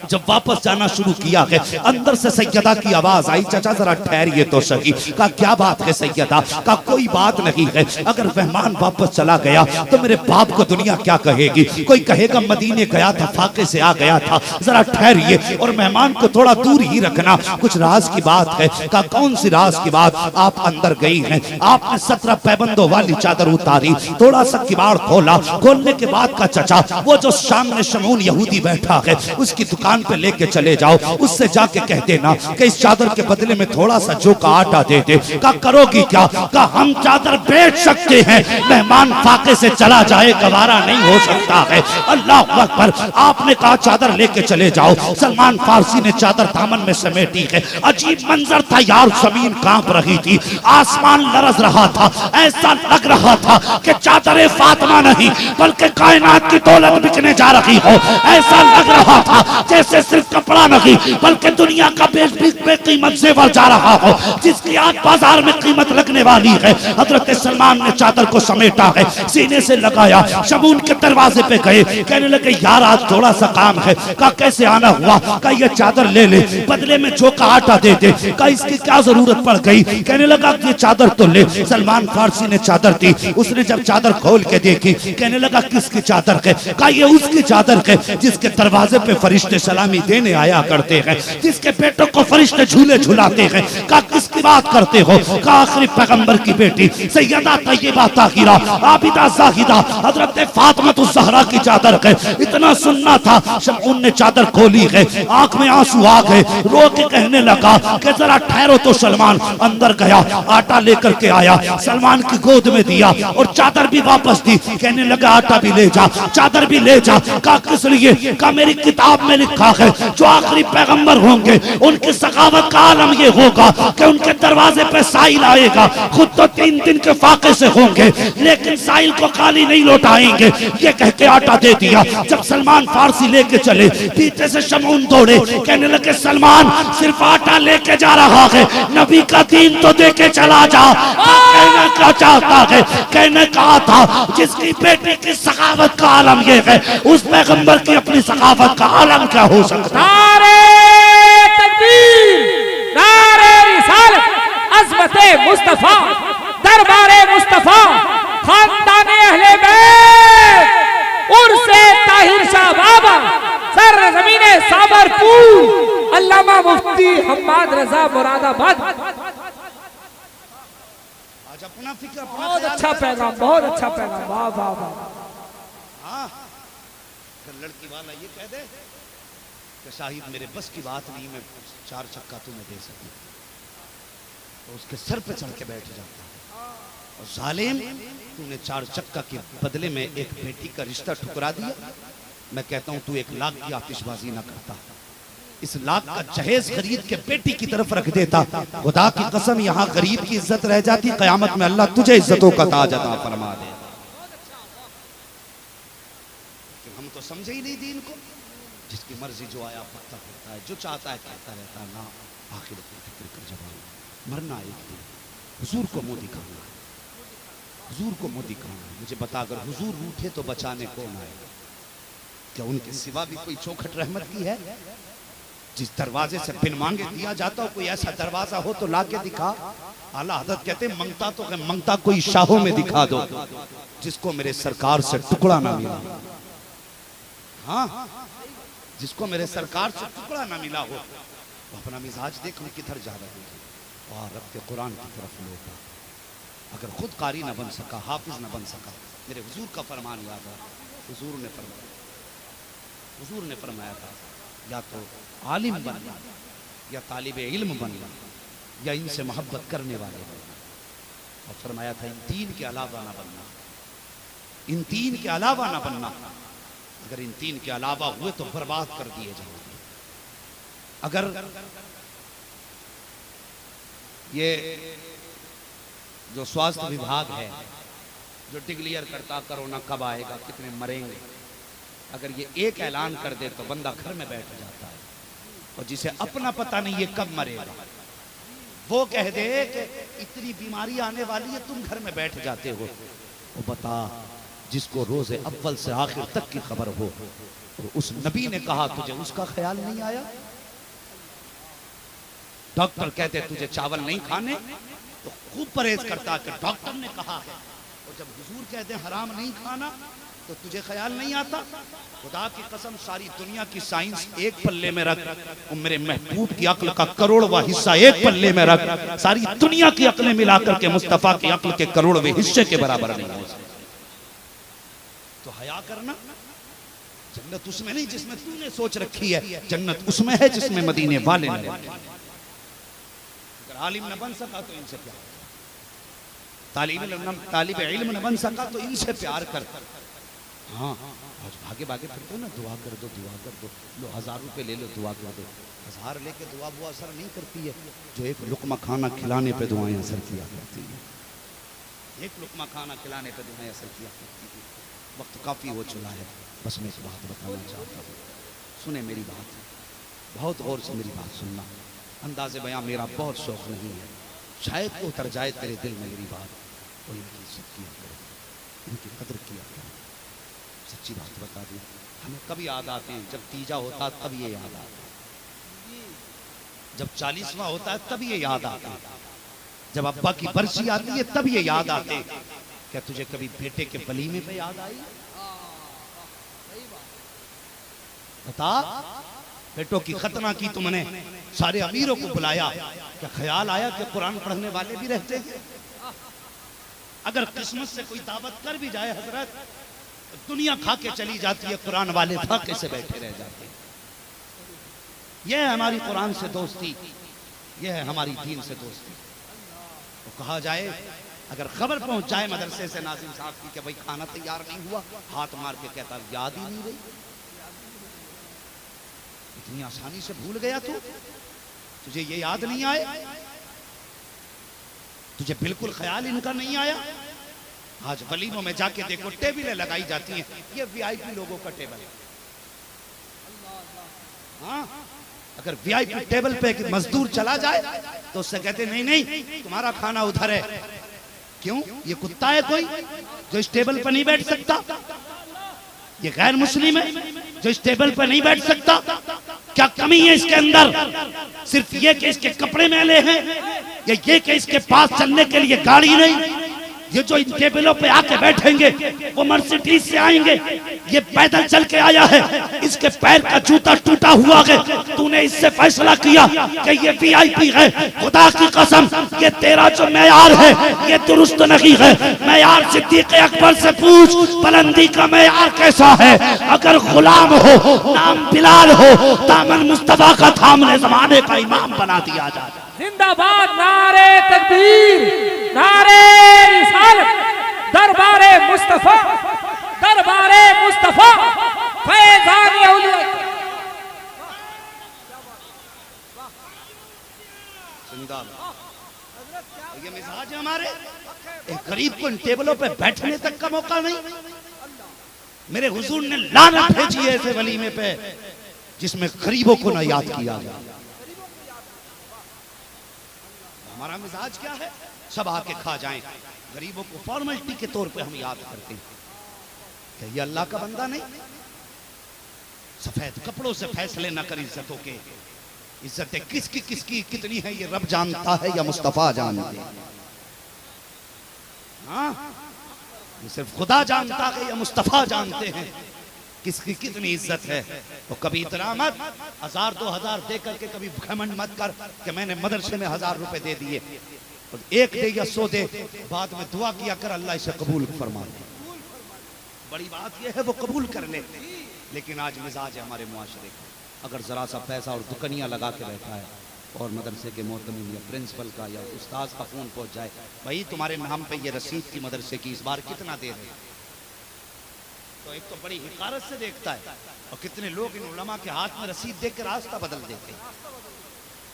A: जब वापस जाना शुरू किया है, अंदर से सैयदा की आवाज आई, चाचा जरा ठहरिए तो सही। का क्या बात है सैयदा? का कोई बात नहीं है, अगर मेहमान वापस चला गया तो मेरे बाप को दुनिया क्या कहेगी? कोई कहेगा मदीने गया था, फाके से आ गया था। जरा ठहरिए और मेहमान को थोड़ा दूर ही रखना, कुछ राज की बात है। का कौन सी राज की बात? आप अंदर गई हैं, आपने 17 पैबंदों वाली चादर उतारी, थोड़ा सा किवाड़ खोला, खोलने के बाद का चाचा वो जो सामने शमून यहूदी बैठा है उसकी दुकान पे लेके चले जाओ, उससे जाके कह देना कि इस चादर के बदले में थोड़ा सा जो का आटा दे दे। का करोगी क्या? का हम चादर बेच सकते हैं, मेहमान फाके से चला जाए गवारा नहीं हो सकता है। अल्लाह अकबर। आपने कहा चादर लेके चले जाओ। सलमान फारसी ने चादर दामन में समेटी है। अजीब मंजर था यार, जमीन कांप रही थी, आसमान लरज रहा था। ऐसा लग रहा था कि चादर फातिमा नहीं बल्कि कायनात की दौलत बिकने जा रही हो। ऐसा लग रहा था जैसे सिर्फ कपड़ा नहीं बल्कि दुनिया का बेकीमत जेवर जा रहा हो, जिसकी आज बाजार में कीमत लगने वाली है। हजरत सलमान ने चादर को समेटा है, सीने से लगाया, शमून के दरवाजे पे गए। कहने लगे यार आज थोड़ा सा काम है। का कैसे आना हुआ? का ये चादर ले ले, बदले में जो का आटा दे दे। का इसकी क्या जरूरत पड़ गई? कहने लगा ये चादर तो ले। सलमान फारसी ने चादर दी। उसने जब चादर खोल के देखी, कहने लगा किसकी चादर है? का ये उसकी चादर है जिसके दरवाजे पे फरिश्ते सलामी देने आया करते हैं, जिसके बेटों को फरिश्ते झूले झुलाते हैं। का किसकी बात करते हो? का आखिरी पैगंबर की बेटी
C: सैयदा तैयबा ताहिरा आबिदा जाहिदा हजरत फातिमा ज़हरा की चादर है। इतना सुनना था, शमऊन ने चादर खोली है, आंख में आंसू आ गए, रो के कहने लगा कि जरा ठहरो तो। सलमान अंदर गया, आटा लेकर के आया, सलमान की गोद में दिया और चादर भी वापस दी। कहने लगा आटा भी ले जा, चादर भी ले जा। कहा किस लिए? कहा मेरी किताब में लिखा है जो आखिरी पैगंबर होंगे उनकी सखावत का आलम ये होगा कि उनके दरवाजे पे साइल आएगा। खुद तो 3 दिन के फाके से होंगे लेकिन साइल को खाली नहीं लौटाएंगे। ये कह के आटा दे दिया। जब सलमान फारसी लेके चले, पीछे से शमऊन दौड़े, कहने लगे सलमान सिर्फ आटा लेके जा रहा है, नबी का दीन तो दे के चला जा। कहना क्या चाहता है? कहने कहा था जिसकी बेटी की सखावत का आलम ये है, उस पैगंबर की अपनी सखावत का आलम क्या हो सकता है?
B: नारे तकबीर, नारे रिसालत, अज़मते मुस्तफा, दरबारे मुस्तफा, खानदाने अहले बैत, उर्से ताहिर शाह बाबा, सरज़मीने साबरपुर, अल्लामा मुफ्ती हम्माद रजा मुरादाबाद।
A: आज अपना फिक्र,
B: बहुत अच्छा पैगाम, बहुत अच्छा पैगाम, वाह वाह वाह।
A: हाँ, अगर लड़की वाला ये कह दे कि शाहिद मेरे बस की बात नहीं, मैं 4 चक्का तुम्हें दे सकूं, तो उसके सर पे चढ़ के बैठ जाता है। और जालिम, तूने 4 चक्का के बदले में एक बेटी का रिश्ता ठुकरा दिया। मैं कहता हूं तू 1 लाख की आतिशबाजी ना करता, इस लाख का जहेज खरीद के बेटी की तरफ रख देता। खुदा की कसम, यहाँ गरीब की इज्जत रह जाती, कयामत में अल्लाह तुझे इज्जतों का ताज अता फरमा दे। हम तो समझे ही नहीं दीन को। जिसकी मर्जी जो आया पत्ता होता है, जो चाहता है कहता रहता है। ना आखिर की फिक्र कर जवान, मरना एक दिन, हुजूर को मुंह दिखाना है, हुजूर को मुंह दिखाना है। मुझे बता, अगर हुजूर रूठे तो बचाने कौन आए? क्या उनके सिवा भी कोई चौखट रहमत की है? जिस दरवाजे से बिन मांगे दिया जाता हो, कोई ऐसा दरवाजा हो तो ला के दिखा। आला हज़रत कहते हैं मंगता तो मंगता कोई शाहों में दिखा दो, जिसको मेरे सरकार से टुकड़ा ना मिला। हाँ, जिसको मेरे सरकार से टुकड़ा ना मिला हो, वो अपना मिजाज देखने किधर जा रहे हैं। और रब के कुरान की तरफ लौटा। अगर खुद कारी ना बन सका, हाफिज ना बन सका, मेरे हुजूर का फरमान याद है। हुजूर ने फरमाया था, या तो आलिम बनना, या तालिबे इल्म बनना, या इनसे मोहब्बत करने वाले बनना। और फरमाया था इन 3 के अलावा ना बनना, इन 3 के अलावा ना बनना। अगर इन 3 के अलावा हुए तो बर्बाद कर दिए जाओगे। अगर ये जो स्वास्थ्य विभाग है, जो डिक्लेयर करता कोरोना कब आएगा, कितने मरेंगे, अगर ये एक ऐलान कर दे तो बंदा घर में बैठ जाता है। और जिसे अपना पता नहीं ये कब मरेगा, वो कह दे कि इतनी बीमारी आने वाली है, तुम घर में बैठ जाते हो। वो बता, जिसको रोजे अव्वल से आखिर तक की खबर हो, तो उस नबी ने कहा तुझे उसका ख्याल नहीं आया? डॉक्टर कहते तुझे चावल नहीं खाने, तो खूब परहेज करता कि डॉक्टर ने कहा है। और जब हुजूर कहते हराम नहीं खाना, तो तुझे ख्याल नहीं आता? खुदा की कसम, सारी दुनिया की साइंस एक पल्ले में रख, और मेरे महबूब की अक्ल का करोड़वां हिस्सा एक पल्ले में रख, सारी दुनिया की अक्लें मिलाकर के मुस्तफा की अक्ल के करोड़वें हिस्से के बराबर नहीं हो सकती। तो हया करना। जन्नत उसमें नहीं जिसमें तूने सोच रखी है, जन्नत उसमें है जिसमें मदीने वाले ने रखी। अगर आलिम न बन सका तो इनसे प्यार, तालिब इल्म न बन सका तो इनसे प्यार कर। हाँ, आज भागे भागे फिरते हो ना, दुआ कर दो, दुआ कर दो, लो 1000 रुपए ले लो, दुआ कर दो। 1000 लेके दुआ बुआ असर नहीं करती है, जो एक लुकमा खाना खिलाने पे दुआएं असर किया करती है। एक लुकमा खाना खिलाने पे दुआएं असर किया करती है। वक्त काफ़ी हो चुका है, बस मैं एक बात बताना चाहता हूँ, सुने मेरी बात, बहुत गौर से मेरी बात सुनना। अंदाज़े बयां मेरा बहुत शौक़ नहीं है, शायद को उतर जाए तेरे दिल में मेरी बात, तो इनकी इज्जत किया करो, इनकी कदर किया करो। सच्ची बात बता दी, हमें कभी याद आते हैं जब तीजा होता है, तब ये याद आता है, जब 40वां होता है तब ये याद आता है, जब अब्बा की बरसी आती है तब ये याद आते। क्या तुझे कभी बेटे के वलीमे पे याद आई? बता, बेटों की खतना की तुमने, सारे अमीरों को बुलाया, क्या ख्याल आया कि कुरान पढ़ने वाले भी रहते हैं?
C: अगर किस्मत से कोई दावत कर भी जाए हजरत, दुनिया खा के चली जाती है, कुरान वाले फाके से बैठे रह जाते हैं। यह है हमारी कुरान से दोस्ती, यह है हमारी दीन से दोस्ती। तो कहा जाए अगर खबर पहुंच जाए मदरसे से नाज़िम साहब की कि भाई खाना तैयार नहीं हुआ, हाथ मार के कहता याद ही नहीं रही, इतनी आसानी से भूल गया तू, तुझे ये याद नहीं आए, तुझे बिल्कुल ख्याल इनका नहीं आया। आज वलीमों में जाके देखो टेबलें लगाई जाती हैं, ये वीआईपी लोगों का टेबल है। हाँ, अगर वीआईपी टेबल पे एक मजदूर चला जाए तो उससे कहते नहीं नहीं तुम्हारा खाना उधर है। क्यों? ये कुत्ता है कोई जो इस टेबल पर नहीं बैठ सकता? ये गैर मुस्लिम है जो इस टेबल पर नहीं बैठ सकता? क्या कमी है इसके अंदर? सिर्फ ये कि इसके कपड़े मैले हैं, या ये कि इसके पास चलने के लिए गाड़ी नहीं? ये जो इन टेबलों पे आके बैठेंगे वो मर्सिडीज से आएंगे, ये पैदल चल के आया है, इसके पैर का जूता टूटा हुआ है, तूने इससे फैसला किया कि ये वीआईपी है। खुदा की कसम ये तेरा जो मेयार है ये दुरुस्त नहीं है। मेयार सिद्दीक अकबर से पूछ बुलंदी का मेयार कैसा है। अगर गुलाम हो, नाम बिलाल हो, दामन मुस्तफा का थामने जमाने का इमाम बना दिया जाए।
B: जिंदाबाद, नारे तकबीर, नारे रिसालत, दरबारे मुस्तफा, दरबारे मुस्तफा, फैज़ान औलिया।
C: ये मिजाज है हमारे। एक गरीब को इन टेबलों पे बैठने तक का मौका नहीं। मेरे हुजूर ने लानत भेजी है ऐसे वलीमे पे जिसमें गरीबों को ना याद किया जाए। हमारा मिजाज क्या है? सब आके खा जाएं, गरीबों को फॉर्मेलिटी के तौर पे हम याद करते हैं। क्या ये अल्लाह का बंदा नहीं? सफेद कपड़ों से फैसले न कर इज्जतों के। इज्जतें किसकी किसकी कितनी है ये रब जानता है या मुस्तफा जानते हैं? हाँ, ये सिर्फ खुदा जानता है या मुस्तफा जानते हैं किसकी कितनी इज्जत है। तो कभी इतना मत 1000-2000 दे करके कभी घमंड मत कर कि मैंने मदरसे में 1000 रुपए दे दिए। तो 1 दे या 100 दे, बाद में दुआ किया कर अल्लाह इसे कबूल फरमा ले। बड़ी बात यह है वो कबूल कर ले। लेकिन आज मिजाज है हमारे मुआशरे का, अगर जरा सा पैसा और दुकनिया लगा के बैठा है और मदरसे के मोहतमिम या प्रिंसिपल का या उस्ताद का फोन पहुंच जाए, भाई तुम्हारे नाम पे ये रसीद की मदरसे की, इस बार कितना दे रहे, तो एक तो बड़ी हिकारत से देखता है। और कितने लोग इन उलमा के हाथ में रसीद देख के रास्ता बदल देते हैं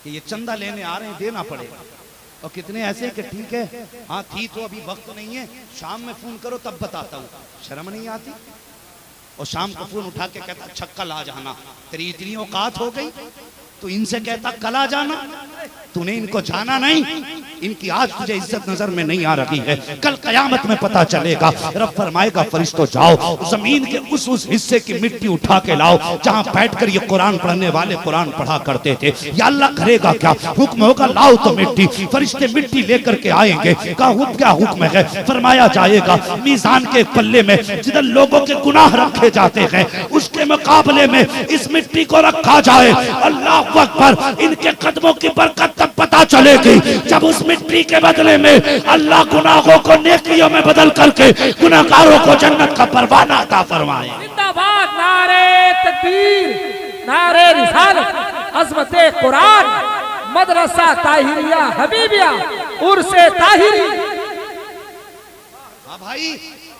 C: कि ये चंदा लेने आ रहे हैं, देना पड़ेगा। और कितने ऐसे कि ठीक है, हाँ थी तो अभी वक्त नहीं है, शाम में फोन करो तब बताता हूँ। शर्म नहीं आती? और शाम को फोन उठा के कहता अच्छा कल आ जाना। तेरी इतनी औकात हो गई तो इनसे कहता कल आ जाना। तूने इनको जाना नहीं, इनकी आज तुझे इज्जत नजर में नहीं आ रही है, कल कयामत में पता चलेगा। रब फरमाएगा फरिश्तों जाओ जमीन के उस हिस्से की मिट्टी उठा के लाओ जहां बैठकर ये कुरान पढ़ने वाले कुरान पढ़ा करते थे। या अल्लाह करेगा क्या? हुक्म होगा लाओ तो मिट्टी। फरिश्ते मिट्टी लेकर के आएंगे। क्या हुक्म है? फरमाया जाएगा मीजान के पल्ले में जिधर लोगों के गुनाह रखे जाते हैं उसके मुकाबले में इस मिट्टी को रखा जाए। अल्लाह अकबर, इनके कदमों की बरकत तब पता चलेगी जब उस मिट्टी के बदले में अल्लाह गुनाहों को नेकियों में बदल करके गुनाहगारों को जन्नत का परवाना अता फरमाए।
B: जिंदाबाद, नारे तकबीर, नारे रिसालत, अज़मते कुरान, मदरसा ताहिरिया हबीबिया, उर्से ताहिरी।
C: हाँ भाई,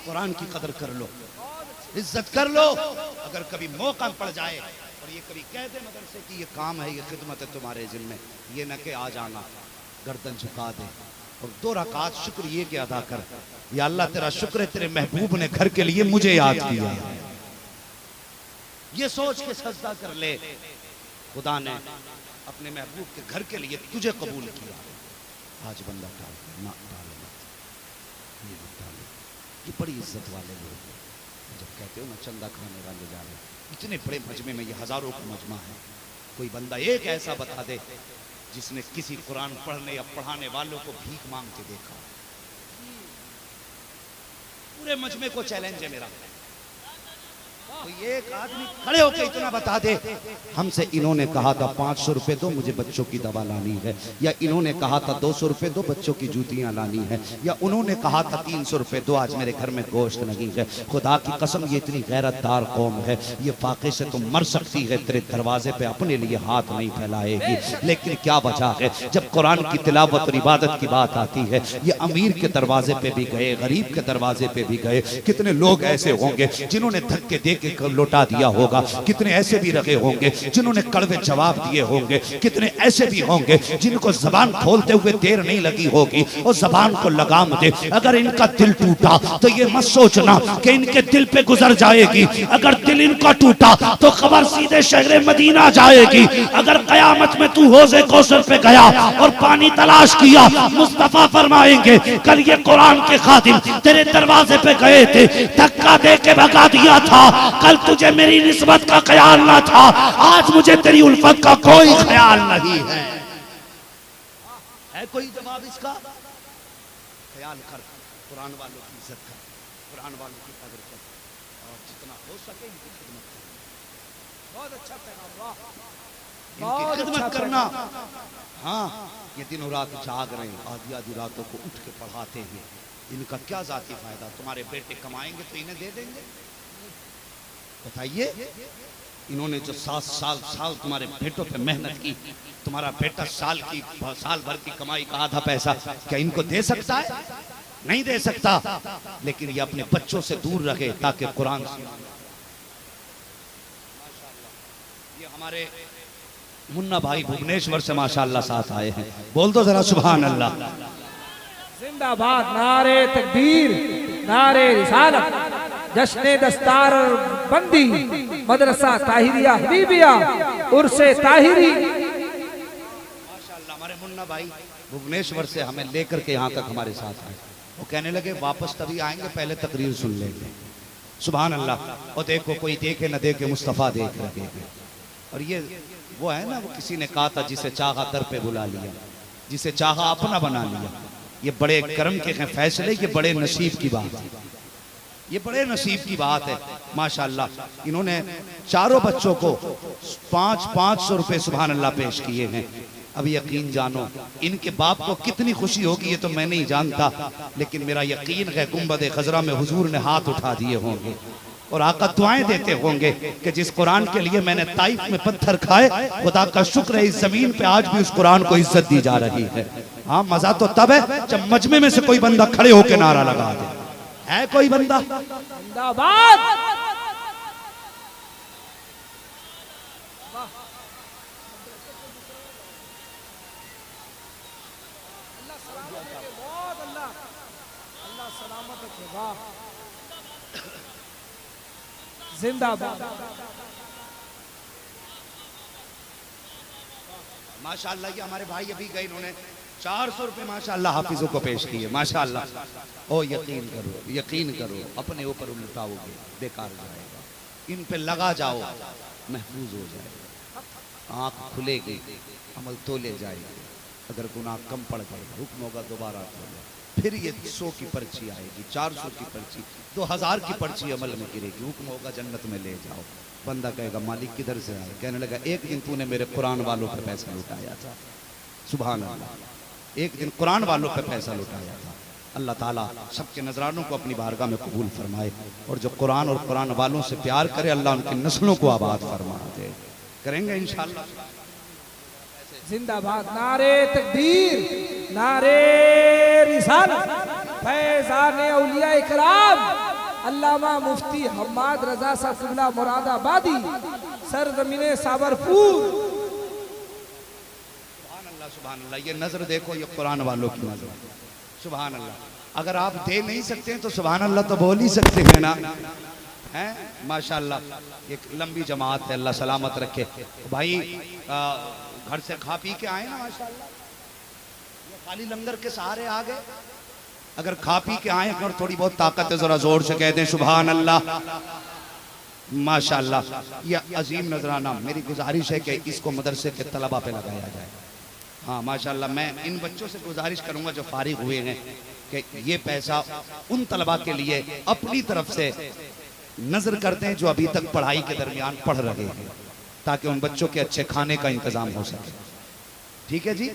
C: कुरान की कदर कर लो, इज्जत कर लो। अगर कभी मौका पड़ जाए और ये कभी कह दे मदरसे की ये काम है, ये खिदमत है तुम्हारे जिम्मे, ये न के आ जाना, गर्दन झुका दे और 2 रकात शुक्र ये के अदा कर, या अल्लाह तेरा शुक्र है तेरे महबूब ने घर के लिए मुझे याद किया। ये सोच के सजदा कर ले, खुदा ने अपने महबूब के घर के लिए तुझे कबूल किया। आज बंदा टाल ना टाल मत, ये बड़ी इज्जत वाले लोग जब कहते हो ना चंदा खाने वाले जा रहे, इतने बड़े मजमे में ये हजारों का मजमा है, कोई बंदा एक ऐसा बता दे जिसने किसी कुरान पढ़ने या पढ़ाने वालों को भीख मांगते देखा। पूरे मजमे को चैलेंज है मेरा,
A: तो एक आदमी खड़े होकर इतना बता दे, हमसे इन्होंने कहा था 500 रुपए दो, मुझे बच्चों की दवा लानी है, या इन्होंने कहा था 200 रुपए दो, बच्चों की जूतियां लानी है, या उन्होंने कहा था 300 रुपए दो, आज मेरे घर में गोश्त नहीं है। खुदा की कसम ये इतनी गैरतदार कौम है, ये फाके से तो मर सकती है, तेरे दरवाजे पे अपने लिए हाथ नहीं फैलाएगी। लेकिन क्या वजह है, जब कुरान की तिलावत और इबादत की बात आती है, ये अमीर के दरवाजे पे भी गए, गरीब के दरवाजे पे भी गए। कितने लोग ऐसे होंगे जिन्होंने धक्के दे के लौटा दिया होगा, कितने ऐसे भी रखे होंगे जिन्होंने कड़वे जवाब दिए होंगे, कितने ऐसे भी होंगे जिनको जबान खोलते हुए देर नहीं लगी होगी और जबान को लगाम दे। अगर इनका दिल टूटा तो ये मत सोचना कि इनके दिल पे गुजर जाएगी। अगर दिल इनका टूटा तो खबर सीधे शहर मदीना जाएगी। अगर कयामत में तू हौज़े कौसर पे गया और पानी तलाश किया, मुस्तफा फरमाएंगे कल ये कुरान के खादिम तेरे दरवाजे पे गए थे, धक्का दे के भगा दिया था। कल तुझे मेरी निस्बत का ख्याल ना था, आज मुझे तेरी उल्फत का कोई ख्याल नहीं है। है कोई जवाब इसका? ख्याल कर, कुरान वालों की इज्जत कर, कुरान वालों की कदर कर, और जितना हो सके इनकी खिदमत कर। बहुत अच्छा पैगाम, इनकी खिदमत करना। हाँ, ये दिनों रात जाग रहे हैं, आधी आधी रातों को उठ के पढ़ाते हैं। इनका क्या जाती फायदा? तुम्हारे बेटे कमाएंगे तो इन्हें दे देंगे? बताइए, इन्होंने जो 7 साल तुम्हारे बेटों पे मेहनत की, तुम्हारा बेटा साल भर की कमाई का आधा पैसा क्या इनको दे सकता है? नहीं दे सकता। लेकिन ये अपने बच्चों से दूर रखे ताकि कुरान। ये हमारे मुन्ना भाई भुवनेश्वर से माशाअल्लाह साथ आए हैं, बोल दो जरा सुभान अल्लाह।
B: जिंदाबाद, नारे तकबीर, नारे रिसालत, जश्ने दस्तार बंदी, मदरसा ताहिरिया हबीबिया, उर्से ताहिरी।
A: माशाअल्लाह, हमारे मुन्ना भाई भुवनेश्वर से हमें लेकर के यहाँ तक हमारे साथ आए। वो कहने लगे वापस तभी आएंगे, पहले तकरीर सुन लेंगे। सुभान अल्लाह। और देखो, कोई देखे न देखे, मुस्तफ़ा देख रहे। और ये वो है ना, वो किसी ने कहा था जिसे चाहा दर पे बुला लिया, जिसे चाहा अपना बना लिया। ये बड़े करम के हैं फैसले, ये बड़े नसीब की बात है, ये बड़े नसीब की बात है। माशाअल्लाह, इन्होंने चारों बच्चों को 500 रुपए सुभान अल्लाह पेश किए हैं। अब यकीन जानो, इनके बाप को कितनी खुशी होगी ये तो मैं नहीं जानता, लेकिन मेरा यकीन है गुंबद खजरा में हुजूर ने हाथ उठा दिए होंगे और आका दुआएं देते होंगे कि जिस कुरान के लिए मैंने ताइफ में पत्थर खाए, खुदा का शुक्र है इस जमीन पे आज भी उस कुरान को इज्जत दी जा रही है। हाँ, मजा तो तब है जब मजमे में से कोई बंदा खड़े होकर नारा लगा दे। है कोई बंदा?
B: जिंदाबाद। जिंदाबाद।
A: माशाअल्लाह, ये हमारे भाई अभी गए, इन्होंने 400 रुपए माशाअल्लाह हाफिजों को पेश किए। माशाअल्लाह। ओ यकीन करो, यकीन करो, अपने ऊपर उल्टाओगे बेकार जाएगा, इन पे लगा जाओ महफूज हो जाएगा, आंख खुलेगी, अमल तोले जाएंगे। अगर गुनाह कम पड़ गए हुक्म होगा दोबारा तोले, फिर ये 100 की पर्ची आएगी, 400 की पर्ची, 2000 की पर्ची अमल में गिरेगी, हुक्म होगा जन्नत में ले जाओ। बंदा कहेगा मालिक किधर से आए? कहने लगा एक दिन तूने मेरे कुरान वालों पे पैसा लुटाया था। सुभान अल्लाह, एक दिन कुरान वालों पे पैसा लुटाया था। अल्लाह ताला सबके नजरानों को अपनी बारगाह में कबूल फरमाए, और जो कुरान और कुरान वालों से प्यार करे अल्लाह उनकी नस्लों को आबाद फरमा दे। करेंगे इंशाअल्लाह।
B: जिंदाबाद, नारे तकबीर, नारे रिसालत, फैज़ाने औलिया इकराम, अल्लामा मुफ्ती हम्माद रजा साहब क़िबला मुरादाबादी, सरज़मीने साबरपुर।
A: सुभान अल्लाह, ये नजर देखो, ये कुरान वालों की नजर। सुभान अल्लाह। अगर आप दे नहीं सकते हैं तो सुभान अल्लाह तो बोल ही सकते हैं ना, हैं? माशाअल्लाह, एक लंबी जमात है, अल्लाह सलामत रखे। भाई घर से खा पी के आए ना, माशाअल्लाह, खाली लंगर के सहारे आ गए। अगर खा पी के आए और थोड़ी बहुत ताकत है, जरा जोर से कह दें सुभान अल्लाह। माशाअल्लाह, यह अजीम नजराना, मेरी गुजारिश है कि इसको मदरसे के तलबा पे लगाया जाए। हाँ माशाअल्लाह, मैं इन बच्चों से गुजारिश करूंगा जो फारिग हुए हैं कि ये पैसा उन तलबा के लिए अपनी तरफ से नजर करते हैं जो अभी तक पढ़ाई के दरमियान पढ़ रहे हैं, ताकि उन बच्चों के अच्छे खाने का इंतजाम हो सके। ठीक है जी।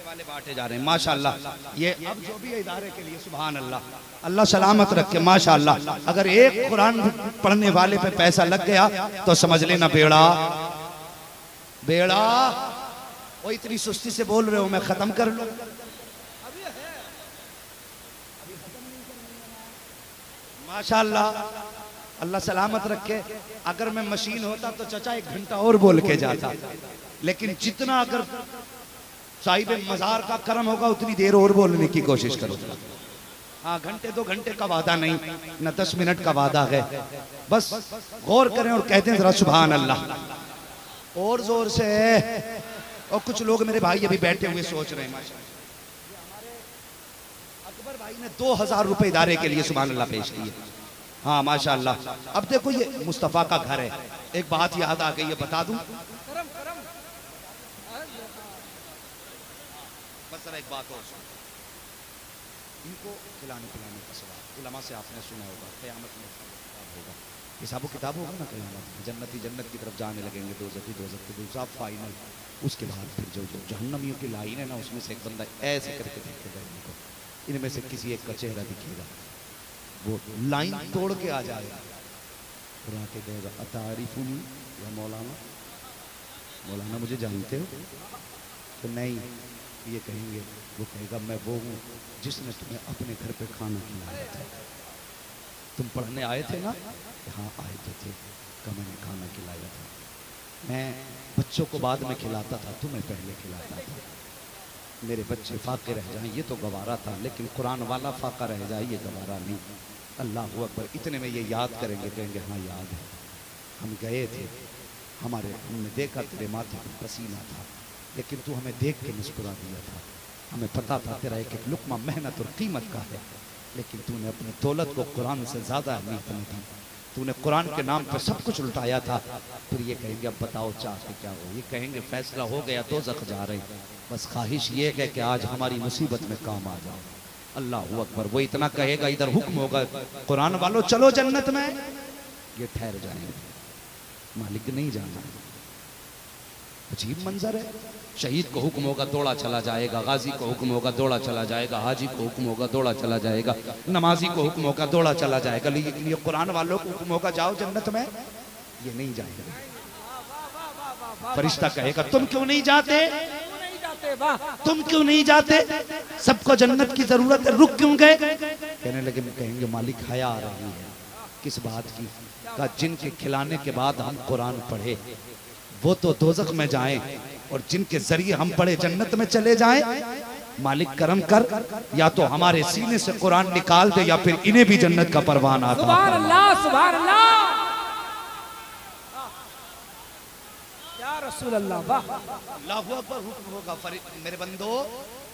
A: वाले बांटे जा रहे हैं माशाअल्लाह। ये अब जो भी है इदारे के लिए सुभान अल्लाह, अल्लाह सलामत रखे माशाअल्लाह। अगर एक कुरान पढ़ने वाले पे पैसा लग गया तो समझ लेना बेड़ा बेड़ा। वो इतनी सुस्ती से बोल रहे हो, मैं खत्म कर लूं। माशाअल्लाह, अल्लाह सलामत रखे। अगर मैं मशीन होता तो चचा 1 घंटा और बोल के जाता, लेकिन जितना अगर साहिब मजार का करम होगा उतनी देर और बोलने की कोशिश करो। हाँ, घंटे 2 घंटे का वादा नहीं, न 10 मिनट का वादा है। बस गौर करें और कहते हैं जरा सुभान अल्लाह और जोर से। और कुछ लोग मेरे भाई अभी बैठे हुए सोच रहे हैं माशाअल्लाह, अकबर भाई ने 2000 रुपए इदारे के लिए सुभान अल्लाह पेश किए। हाँ माशाअल्लाह। अब देखो ये मुस्तफ़ा का घर है, एक बात याद आ गई है, बता दूं। एक बात और सुन, इनको खिलाने पिलाने का सवाल उलमा से आपने सुना होगा, क़यामत में होगा, हिसाब किताब होगा ना क़यामत में। जन्नती जन्नत की तरफ जाने लगेंगे, दोज़खी दोज़ख की तरफ, फाइनल। उसके बाद फिर जो जो जहन्नमियों की लाइन है ना, उसमें से एक बंदा ऐसे करके देखेगा इनको, इनमें से किसी एक का चेहरा दिखेगा, वो लाइन तोड़ के आ जाएगा और आके कहेगा अतारिफुनी या मौलाना, मौलाना मुझे जानते हो? तो नहीं, ये कहेंगे, वो कहेगा मैं वो हूँ जिसने तुम्हें अपने घर पे खाना खिलाया था। तुम पढ़ने आए थे ना? हाँ आए तो थे, का मैंने खाना खिलाया था। मैं बच्चों को बाद में खिलाता था, तुम्हें पहले खिलाता था। मेरे बच्चे फाके रह जाएं ये तो गवारा था, लेकिन कुरान वाला फाका रह जाए ये गवारा नहीं। अल्लाह अकबर। इतने में ये याद करेंगे, कहेंगे हाँ याद है, हम गए थे, हमने देखा तेरे माथे पर पसीना था, लेकिन तू हमें देख के मुस्कुरा दिया था। हमें पता था तेरा एक एक लुक्मा मेहनत और कीमत का है, लेकिन तूने अपनी दौलत को कुरान से ज़्यादा अहमियत नहीं दी। तूने कुरान के नाम पर सब कुछ लुटाया था। फिर ये कहेंगे अब बताओ चाहते क्या हो? ये कहेंगे फैसला हो गया, दोज़ख जा रहे, बस ख्वाहिश ये है कि आज हमारी मुसीबत में काम आ जाओ। अल्लाह अकबर। वो इतना कहेगा, इधर हुक्म होगा कुरान वालों चलो जन्नत में, ये ठहर जाएंगे, मालिक नहीं जाना। अजीब मंजर है। शहीद को हुक्म होगा दौड़ा चला जाएगा, गाजी को हुक्म होगा दौड़ा चला जाएगा, हाजी को हुक्म होगा दौड़ा चला जाएगा, नमाजी को हुक्म होगा दौड़ा चला जाएगा, लेकिन ये कुरान वालों को हुक्म होगा जाओ जन्नत में, ये नहीं जाएगा। फरिश्ता कहेगा तुम क्यों नहीं जाते? तुम क्यों नहीं जाते? सबको जन्नत की जरूरत है, रुक क्यों गए? कहने लगे, कहेंगे मालिक हया आ रही है। किस बात की? का जिनके खिलाने के बाद हम कुरान पढ़े वो तो दोज़ख में जाएं, और जिनके जरिए हम पढ़े जन्नत में चले जाएं। मालिक करम कर, या तो हमारे सीने से कुरान निकाल दे, या फिर इन्हें भी जन्नत का परवान आता।
B: सुभान अल्लाह, सुभान अल्लाह, या रसूल अल्लाह। वाह,
A: अल्लाह अकबर। हुक्म होगा मेरे बंदो,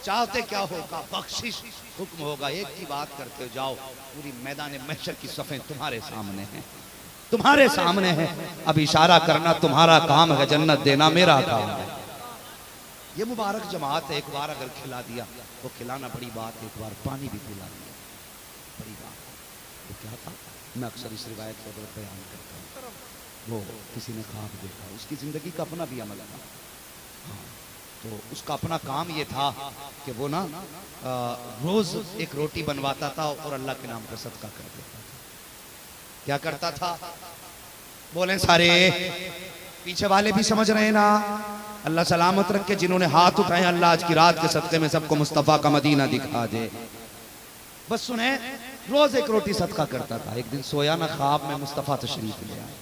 A: चाहते क्या होगा? बख्शिश। हुक्म होगा एक की बात करते जाओ, पूरी मैदान महशर की सफ़ें तुम्हारे सामने हैं, तुम्हारे सामने है। अब इशारा करना तुम्हारा काम है, जन्नत देना मेरा काम है। ये मुबारक जमात है, एक बार अगर खिला दिया तो खिलाना बड़ी बात है, एक बार पानी भी पिला दिया बड़ी बात है। वो क्या था, मैं अक्सर इस रिवायत को बयान करता हूँ। वो किसी ने ख्वाब देखा, उसकी ज़िंदगी का अपना भी अमल था। हाँ, तो उसका अपना काम ये था कि वो ना रोज़ एक रोटी बनवाता था और अल्लाह के नाम पर सदका कर देता था। क्या करता था? बोले सारे पीछे वाले भी समझ रहे ना? अल्लाह सलामत रखे जिन्होंने हाथ उठाए, अल्लाह आज की रात के सदक़े में सबको मुस्तफ़ा का मदीना दिखा दे। बस सुने, रोज एक रोटी सदका करता था। एक दिन सोया ना, ख्वाब में मुस्तफ़ा तशरीफ ले आए।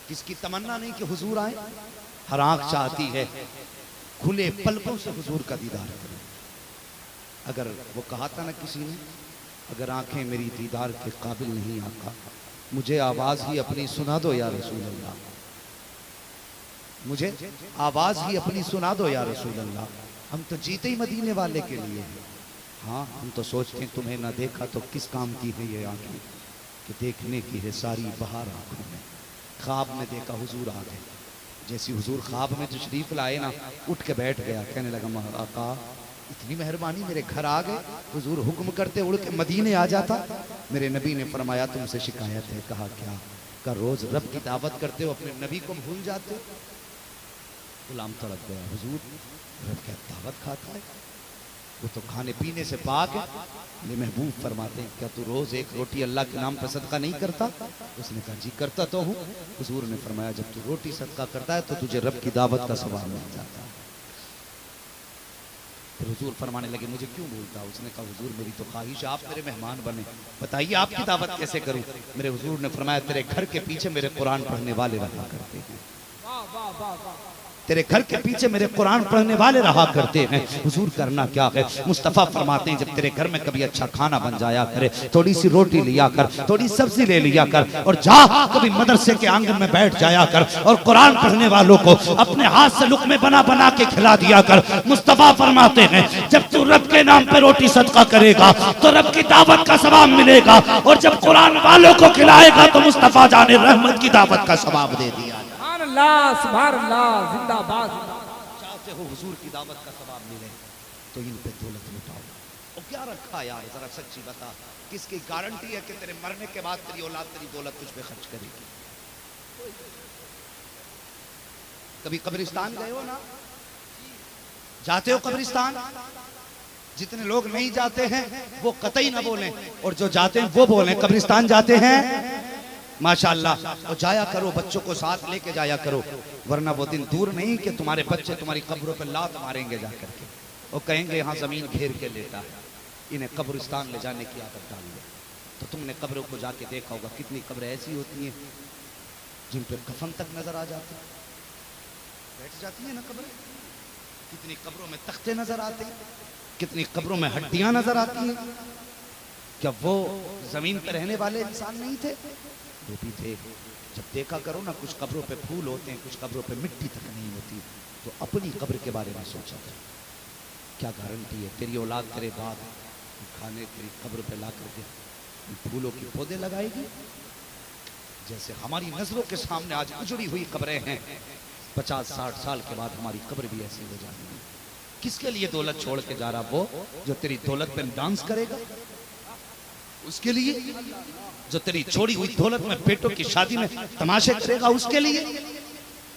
A: किसकी तमन्ना नहीं कि हुजूर आए, हर आंख चाहती है खुले पलकों से हुजूर का दीदार करें। अगर वो कहा था ना किसी ने, अगर आंखें मेरी दीदार के काबिल नहीं आका, मुझे आवाज़ ही अपनी सुना दो या रसूल अल्लाह, मुझे आवाज़ ही अपनी सुना दो या रसूल अल्लाह। हम तो जीते ही मदीने वाले के लिए हैं। हाँ, हम तो सोचते हैं तुम्हें ना देखा तो किस काम की है ये आंखें, कि देखने की है सारी बहार आंखों में, ख्वाब में देखा हुजूर आ गए। जैसी हुजूर ख्वाब में तशरीफ लाए ना, उठ के बैठ गया, कहने लगा आका इतनी मेहरबानी, मेरे घर आ गए। हुजूर हुक्म करते उड़ के मदीने आ जाता। मेरे नबी ने फरमाया तुमसे शिकायत है। कहा क्या? का रोज रब की दावत करते हो, अपने नबी को भूल जाते हो। गुलाम तड़प गया, हुजूर रब क्या दावत खाता है? वो तो खाने पीने से पाक है। ये महबूब फरमाते हैं क्या तू रोज एक रोटी अल्लाह के नाम पर सदका नहीं करता? उसने कहा जी करता तो हूँ। हुजूर ने फरमाया जब तू रोटी सदका करता है तो तुझे रब की दावत का सवाब मिल जाता है। फिर हुजूर फरमाने लगे मुझे क्यों भूलता? उसने कहा हुजूर मेरी तो ख्वाहिश आप मेरे मेहमान बने, बताइए आपकी दावत कैसे करूं? मेरे हुजूर ने फरमाया तेरे घर के पीछे मेरे कुरान पढ़ने वाले रहा करते हैं।
B: वाह वाह वाह वाह।
A: तेरे घर के पीछे मेरे कुरान पढ़ने वाले रहा करते हैं। हुजूर करना क्या है? मुस्तफ़ा फरमाते हैं जब तेरे घर में कभी अच्छा खाना बन जाया करे, थोड़ी सी रोटी लिया कर, थोड़ी सब्जी ले लिया कर, और जा कभी मदरसे के आंगन में बैठ जाया कर और कुरान पढ़ने वालों को अपने हाथ से लुक़मे बना बना के खिला दिया कर। मुस्तफ़ा फरमाते हैं जब तू रब के नाम पे रोटी सदका करेगा तो रब की दावत का सवाब मिलेगा, और जब कुरान वालों को खिलाएगा तो मुस्तफ़ा जाने रहमत की दावत का सवाब दे दिया।
B: सुभान अल्लाह, जिंदाबाद।
A: चाहते हो हुजूर की दावत का सवाब मिले तो इन पे दौलत लुटाओ। और क्या रखा यार, जरा सच्ची बता, किसकी गारंटी है कि तेरे मरने के बाद तेरी औलाद तेरी दौलत तुझ पे खर्च करेगी? कभी कब्रिस्तान गए हो ना? जाते हो कब्रिस्तान? जितने लोग नहीं जाते हैं वो कतई ना बोलें, और जो जाते हैं वो बोलें कब्रिस्तान जाते हैं माशाअल्लाह। और जाया करो, बच्चों को साथ लेके जाया करो, वरना वो दिन दूर नहीं कि तुम्हारे बच्चे तुम्हारी कब्रों पर लात मारेंगे जाकर के, और कहेंगे यहाँ जमीन घेर के लेटा है, इन्हें कब्रिस्तान ले जाने की आदत डाल दो। तो तुमने कब्रों को जाके देखा होगा, कितनी कब्रें ऐसी होती हैं जिन पर कफन तक नजर आ जाती है, बैठ जाती है ना कब्रें। कितनी कब्रों में तख्ते नजर आते हैं, कितनी कब्रों में हड्डियां नजर आती हैं। क्या वो जमीन पर रहने वाले इंसान नहीं थे? वो भी थे। जब देखा करो ना, कुछ कब्रों पे फूल होते हैं, कुछ कब्रों पे मिट्टी तक नहीं होती, तो अपनी कब्र के बारे में सोचा करो। क्या गारंटी है तेरी औलाद तेरे बाद खाने तेरी कब्र पे ला करके फूलों के पौधे लगाएगी? जैसे हमारी नजरों के सामने आज उजड़ी हुई कब्रें हैं, 50-60 साल के बाद हमारी कब्र भी ऐसी हो जाएगी। किसके लिए दौलत छोड़ के जा रहा? वो जो तेरी दौलत पे डांस करेगा, उसके लिए? जो तेरी छोड़ी हुई दौलत में बेटों की शादी में तमाशे करेगा, उसके लिए?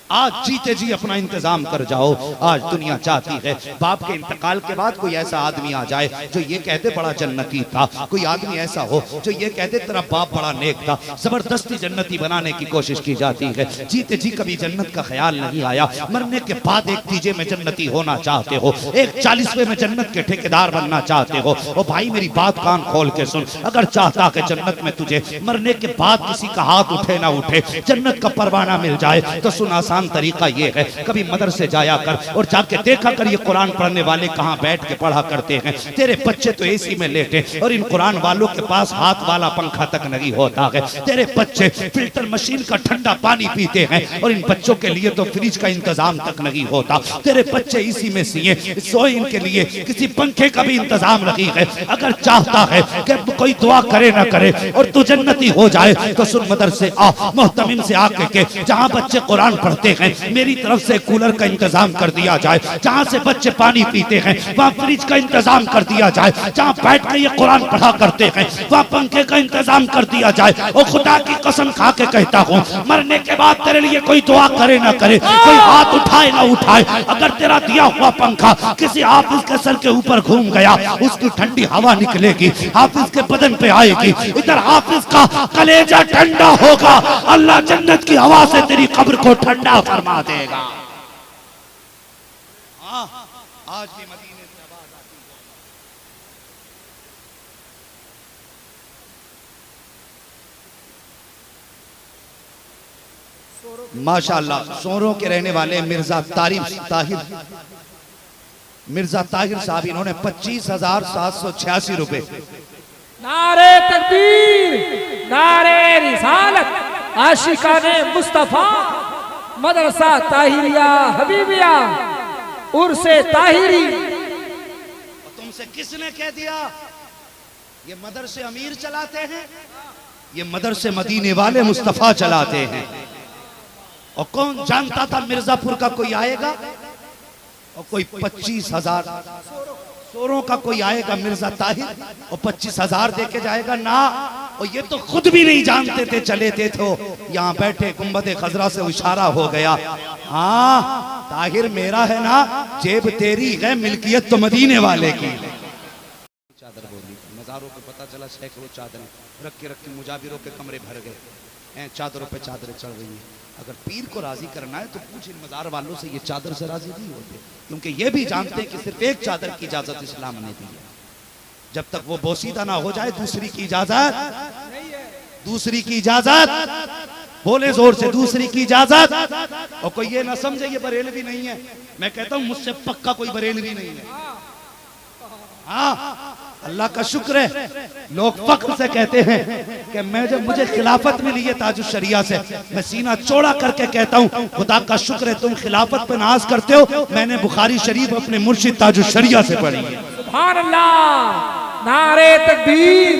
A: आज जीते जी अपना इंतजाम कर जाओ। आज दुनिया चाहती है बाप के इंतकाल के बाद कोई ऐसा आदमी आ जाए जो ये कहते बड़ा जन्नती था, कोई आदमी ऐसा हो जो ये कहते तेरा बाप बड़ा नेक था। जबरदस्ती जन्नती बनाने की कोशिश की जाती है। जीते जी कभी जन्नत का ख्याल नहीं आया, मरने के बाद एक तीजे में जन्नती होना चाहते हो, एक 40वें में जन्नत के ठेकेदार बनना चाहते हो। और भाई मेरी बात कान खोल के सुन, अगर चाहता कि जन्नत में तुझे मरने के बाद किसी का हाथ उठे ना उठे, जन्नत का परवाना मिल जाए, तो सुन आसान तरीका ये है, कभी मदरसे जाया कर और जाके देखा कर ये कुरान पढ़ने वाले कहाँ बैठ के पढ़ा करते हैं। तेरे बच्चे तो एसी में लेटे और इन कुरान वालों के पास हाथ वाला पंखा तक नहीं होता है। तेरे बच्चे फिल्टर मशीन का ठंडा पानी पीते हैं और इन बच्चों के लिए तो फ्रिज का इंतजाम तक नहीं होता। तेरे बच्चे इसी में सोए, इनके लिए किसी पंखे का भी इंतजाम नहीं है। अगर चाहता है कि कोई दुआ करे ना करे और तू जन्नती हो जाए तो सुन, मदरसे आ, मोहतमिम से आके के जहाँ बच्चे कुरान पढ़ते हैं मेरी तरफ से कूलर का इंतजाम कर दिया जाए, जहाँ से बच्चे पानी पीते हैं वहाँ फ्रिज का इंतजाम कर दिया जाए, जहाँ बैठ के ये कुरान पढ़ा करते हैं वहाँ पंखे का इंतजाम कर दिया जाए। और खुदा की कसम खा के कहता हूँ, मरने के बाद तेरे लिए कोई दुआ करे ना करे, कोई हाथ उठाए ना उठाए, अगर तेरा दिया हुआ पंखा किसी हाफिज के सर के ऊपर घूम गया, उसकी ठंडी हवा निकलेगी, हाफिज के बदन पे आएगी, इधर हाफिज का कलेजा ठंडा होगा, अल्लाह जन्नत की हवा से तेरी कब्र को ठंडा फरमा देगा। आज भी मदीने से आवाज आती है। माशाअल्लाह, सोरों के रहने वाले मिर्जा ताहिर साहब, इन्होंने 25,786 रुपए।
B: नारे तकबीर, नारे रिसालत, आशिकाने मुस्तफा, मदरसा ताहिरिया हबीबिया, उर्से ताहिरी।
A: तुमसे किसने कह दिया ये मदरसे अमीर चलाते हैं? ये मदरसे मदीने वाले मुस्तफा चलाते हैं।
C: और कौन जानता था मिर्जापुर का कोई आएगा और कोई 25,000 सोरों का कोई आएगा मिर्जा ताहिर और 25,000 देके जाएगा ना। और ये तो खुद भी नहीं जानते थे, चले थे तो यहाँ बैठे गुंबद खजरा से इशारा हो गया, हाँ ताहिर मेरा है ना, जेब तेरी है, मिल्कियत तो मदीने वाले की। चादर बोली, मज़ारों को पता चला सैकड़ों चादर रख के मुजाबिरों के कमरे भर गए, चादरों पे चादरें चढ़ रही हैं। अगर पीर को राजी करना है तो कुछ इन मज़ार वालों से ये चादर से राजी नहीं होते, क्योंकि ये भी जानते हैं कि सिर्फ एक चादर की इजाजत इस्लाम ने दी है। जब तक वो बोसीदा ना हो जाए दूसरी की इजाजत, दूसरी की इजाजत, बोले जोर से, दूसरी की इजाजत। और कोई ये ना समझे ये बरेलवी नहीं है, मैं कहता हूं मुझसे पक्का कोई बरेलवी नहीं है। हाँ अल्लाह का शुक्र है, लोग फख्र से कहते हैं कि मैं जब मुझे खिलाफत मिली है ताजुश शरिया से, मैं सीना चौड़ा करके कहता हूं खुदा का शुक्र है तुम खिलाफत पे नाज करते हो, मैंने बुखारी शरीफ अपने मुर्शिद ताजुश शरिया से पढ़ी है।
B: सुभान अल्लाह, नारे तकबीर,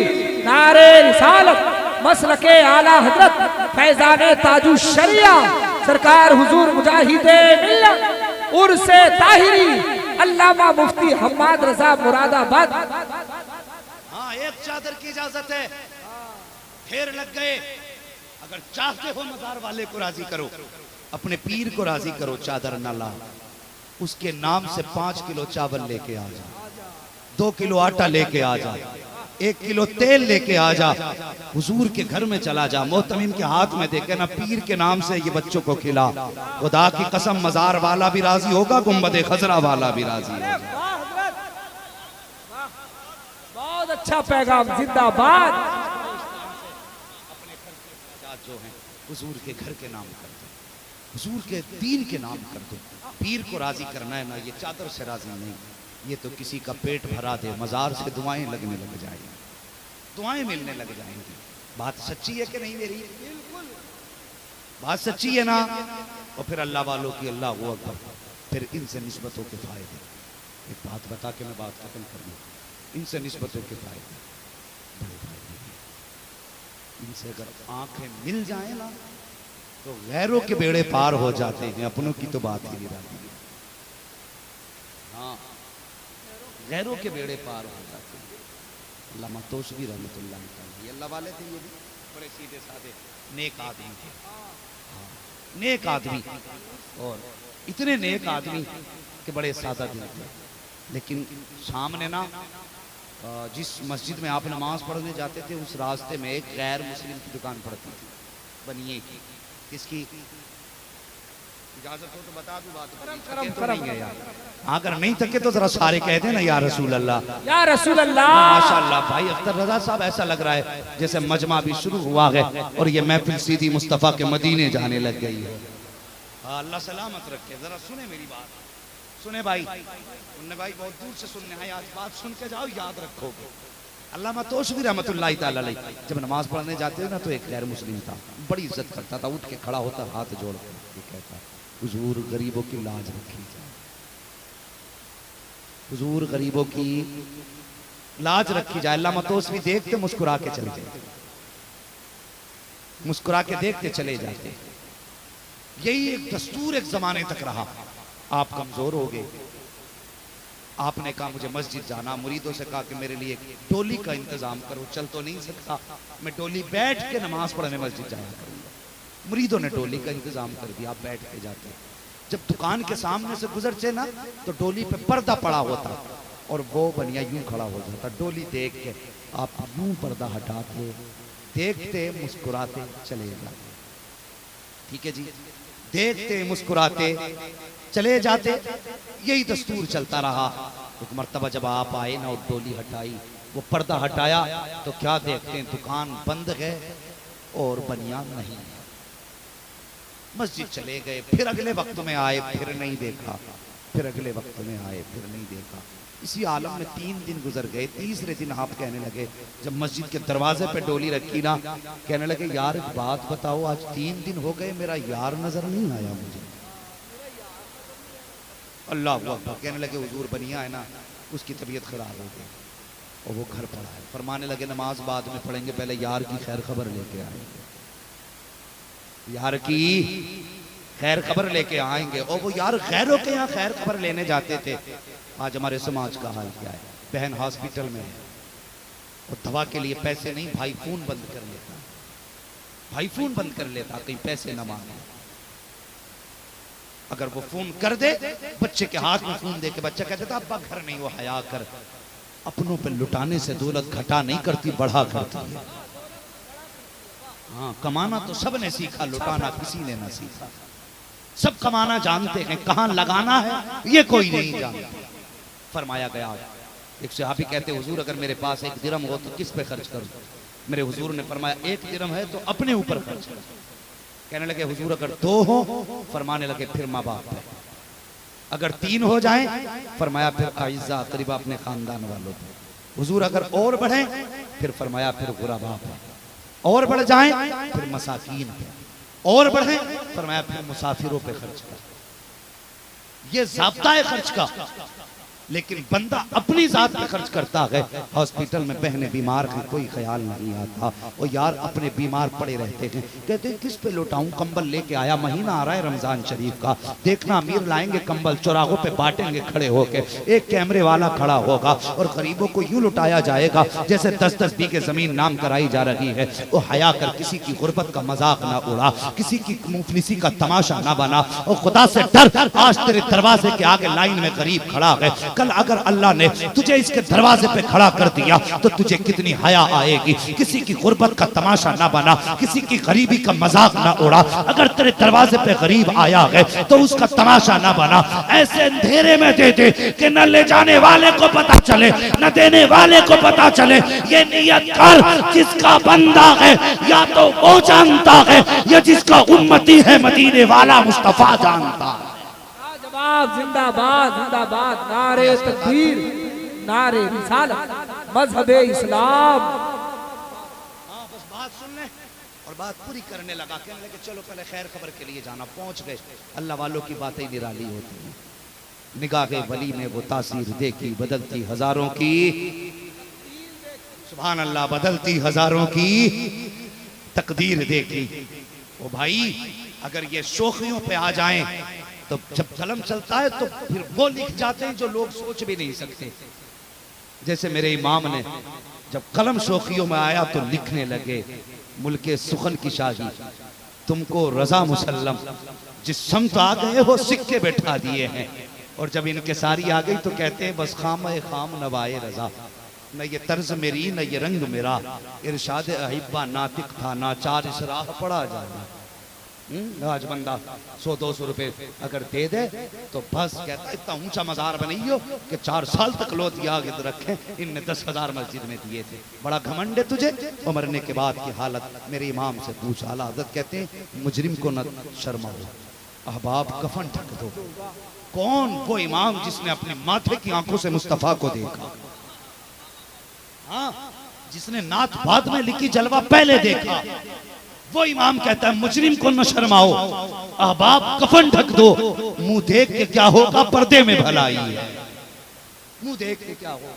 B: नारे रिसालत, मसलके आला हजरत फैजाने ताजुश शरिया सरकार हुजूर मुजाहिदे मिल्लत उर्से ताहिरी अल्लामा मुफ्ती हम्माद रजा मुरादाबाद।
C: हाँ एक चादर की इजाजत है, ढेर लग गए। अगर चाहते हो मजार वाले को राजी करो, अपने पीर को राजी करो, चादर न ला, उसके नाम से 5 किलो चावल लेके आ जा, 2 किलो आटा लेके आ जा, 1 किलो तेल लेके आ जा, हुजूर के घर में चला जा, मोहतमिम के हाथ में देके ना पीर के नाम से ये बच्चों को खिला। खुदा की कसम मजार वाला भी राजी होगा, गुंबद खजरा वाला भी राजी होगा।
B: बहुत अच्छा पैगाम, जिंदाबाद।
C: जो है हुजूर के घर के नाम कर दो, हुजूर के दीन के नाम कर दो। पीर को राजी करना है ना, ये चादर से राजी नहीं, ये तो किसी का पेट भरा दे, मजार से दुआएं लगने लग जाएंगी, दुआएं मिलने लग जाएंगी। बात सच्ची है कि नहीं मेरी? बात सच्ची है ना? और फिर अल्लाह वालों की अल्लाह वो अकबर, फिर इनसे निस्बतों के फायदे। एक बात बता के मैं बात खत्म कर दूँ, इनसे निस्बतों के फायदे बड़े फायदे हैं। इनसे अगर आंखें मिल जाए ना तो गैरों के बेड़े पार हो जाते हैं, अपनों की तो बात ही नहीं रहती। हाँ गैरों के बेड़े पार हो जाते हैं। अल्लामा तोशबी रहमतुल्लाह अलैह, ये अल्लाह वाले थे, ये भी बड़े सीधे साधे नेक आदमी थे। हाँ नेक आदमी, और इतने नेक आदमी के बड़े सादा दिल थे। लेकिन सामने ना जिस मस्जिद में आप नमाज पढ़ने जाते थे उस रास्ते में एक गैर मुस्लिम की दुकान पड़ती थी, बनिए की। किसकी? इजाजत हो तो बता दूं बात, अगर नहीं थके तो जरा सारे कह देना या रसूल अल्लाह, या रसूल अल्लाह। माशाअल्लाह भाई अख्तर रजा साहब, ऐसा लग रहा है जैसे मजमा भी शुरू हुआ है और ये महफिल सीधी मुस्तफ़ा के मदीने जाने लग गई है। अल्लाह सलामत रखे। जरा सुने मेरी बात, सुने भाई, उन्ने भाई बहुत दूर से सुनने आए, आज बात सुन के जाओ, याद रखोगे। अल्लामा तोशबी रहमतुल्लाह ताला अलैह जब नमाज पढ़ने जाते हो ना तो एक गैर मुस्लिम था, बड़ी इज्जत करता था, उठ के खड़ा होता, हाथ जोड़ के कहता, हुजूर गरीबों की लाज रखी जाए, हुजूर गरीबों की लाज रखी जाए। अल्लामा तोशबी देखते मुस्कुरा के चले जाते, मुस्कुरा के देखते चले जाते। यही एक दस्तूर एक जमाने तक रहा। आप कमजोर हो गए, आपने कहा मुझे मस्जिद जाना, मुरीदों से कहा कि मेरे लिए डोली का इंतजाम करो, चल तो नहीं सकता, मैं डोली बैठ के नमाज पढ़ने मस्जिद जाया करूंगा। मुरीदों ने डोली का इंतजाम कर दिया, आप बैठ के जाते। जब दुकान के सामने से गुजरते ना तो डोली पे पर्दा पड़ा होता और वो बनिया यूं खड़ा हो जाता। डोली देख के आप यूं पर्दा हटा के देखते मुस्कुराते चले जाते। ठीक है जी, देखते मुस्कुराते चले जाते। यही दस्तूर चलता रहा। एक मर्तबा जब आप आए ना और डोली हटाई, वो पर्दा हटाया तो क्या देखते हैं, दुकान बंद है और बनिया नहीं है। मस्जिद चले गए, फिर अगले वक्त में आए, फिर नहीं देखा, फिर अगले वक्त में आए, फिर नहीं देखा। इसी आलम में 3 दिन गुजर गए। तीसरे दिन आप कहने लगे, जब मस्जिद के दरवाजे पे डोली रखी ना, कहने लगे यार एक बात बताओ, आज 3 दिन हो गए मेरा यार नजर नहीं आया मुझे। अल्लाह अकबर। कहने लगे हुजूर बनिया है ना, उसकी तबीयत खराब हो गई और वो घर पड़ा है। फरमाने लगे नमाज बाद में पढ़ेंगे, पहले यार की खैर खबर लेके आएंगे, यार की
A: खैर खबर लेके आएंगे। और वो यार गैरों के यहाँ खैर खबर लेने जाते थे। आज हमारे समाज का हाल क्या है? बहन हॉस्पिटल में है और दवा के लिए पैसे नहीं, भाई फोन बंद कर लेता, भाई फोन बंद कर लेता कहीं पैसे न मांगे। अगर वो फोन कर दे, बच्चे के हाथ में फोन दे के बच्चा कहता था अब्बा घर नहीं, वो हया कर। अपनों पे लुटाने से दौलत घटा नहीं करती, बढ़ा करती है। हाँ, कमाना तो सब ने सीखा, लुटाना किसी ने ना सीखा। सब कमाना जानते हैं, कहां लगाना है ये कोई नहीं जानता। फरमाया गया, एक सहाबी कहते हुजूर अगर मेरे पास 1 दिरहम हो तो किस पे खर्च करूं? मेरे हुजूर ने फरमाया 1 दिरहम है तो अपने ऊपर खर्च करो। कहने लगे हुजूर अगर 2 हो, फरमाने लगे फिर माँ बाप पे। अगर 3 हो जाए, फरमाया फिर आइज़ा करीबा अपने खानदान वालों पे। हुजूर अगर और बढ़े, फिर फरमाया फिर गुरबा पे। और बढ़ जाए फिर मसाकीन पे, और बढ़े फरमाया फिर मुसाफिरों पे खर्च कर। ये ज़ाब्ता है खर्च का। लेकिन बंदा अपनी जात पे खर्च करता है। हॉस्पिटल में बहने बीमार हैं, कोई ख्याल नहीं आता। और यार अपने बीमार पड़े रहते हैं, कहते हैं किस पे लौटाऊं, कंबल लेके आया, महीना आ रहा है रमजान शरीफ का, देखना अमीर लाएंगे कंबल, चौराहों पे बांटेंगे खड़े होके, एक कैमरे वाला खड़ा होगा और गरीबों को यूं लुटाया जाएगा जैसे 10-10 बीघे जमीन नाम कराई जा रही है। वो हया कर किसी की गुर्बत का मजाक ना उड़ा, किसी की मुफलिसी का तमाशा ना बना। और खुदा से डर, आज तेरे दरवाजे के आगे लाइन में गरीब खड़ा है। कल अगर अल्लाह ने तुझे इसके दरवाजे पे खड़ा कर दिया तो तुझे कितनी हया आएगी। किसी की गुर्बत का तमाशा ना बना, किसी की गरीबी का मजाक ना उड़ा। अगर तेरे दरवाजे पे गरीब आया है तो उसका तमाशा ना बना। ऐसे अंधेरे में दे दे कि न ले जाने वाले को पता चले, न देने वाले को पता चले। ये नियत कर, जिसका बंदा है या तो वो जानता है या जिसका उम्मती है मदीने वाला मुस्तफा जानता है।
B: जिंदाबाद जिंदाबाद, नारे तकबीर, नारे रिसालत, मजहब इस्लाम।
A: हाँ बस बात सुन ले और बात पूरी करने लगा। कहने लगे चलो पहले खैर खबर के लिए जाना। पहुंच गए। अल्लाह वालों की बातें निराली होती हैं। निगाहे वली ने वो तासीर देखी, बदलती हजारों की, सुभान अल्लाह, बदलती हजारों की तकदीर देखी। ओ भाई अगर ये शोखियों पे आ जाएं तो जब कलम चलता है तो फिर वो लिख जाते हैं जो लोग सोच भी नहीं सकते। जैसे मेरे इमाम ने जब कलम शोखियों में आया तो लिखने लगे, मुल्के सुखन की शाही, तुमको रजा मुसल्लम, जिस समत आ गए हो सिक्के बैठा दिए हैं। और जब इनके सारी आ गई तो कहते हैं बस खाम नवाए रजा, न ये तर्ज मेरी न ये रंग मेरा, इरशाद अहिब्बा नातिक था, नाचार इस राह पड़ा जाना। आज बंदा 100-200 रुपए अगर दे दे तो बस कहता इतना ऊंचा मजार बनाइयो कि 4 साल तक लोग आगे तो रखे। इनने 10,000 मस्जिद में दिए थे। बड़ा घमंड है तुझे। और मरने के बाद की हालत मेरे इमाम से पूछ। आला हज़रत कहते हैं मुजरिम को न शर्माओ, अहबाब कफन ढक दो। कौन? वो इमाम जिसने अपने माथे की आंखों से मुस्तफा को देखा। हाँ, जिसने नात बाद में लिखी, जलवा पहले देखा। वो इमाम कहता है मुजरिम को न शर्माओ, अहबाब कफन ढक दो। मुंह देख के क्या होगा, पर्दे में भलाई है। मुंह देख के क्या होगा,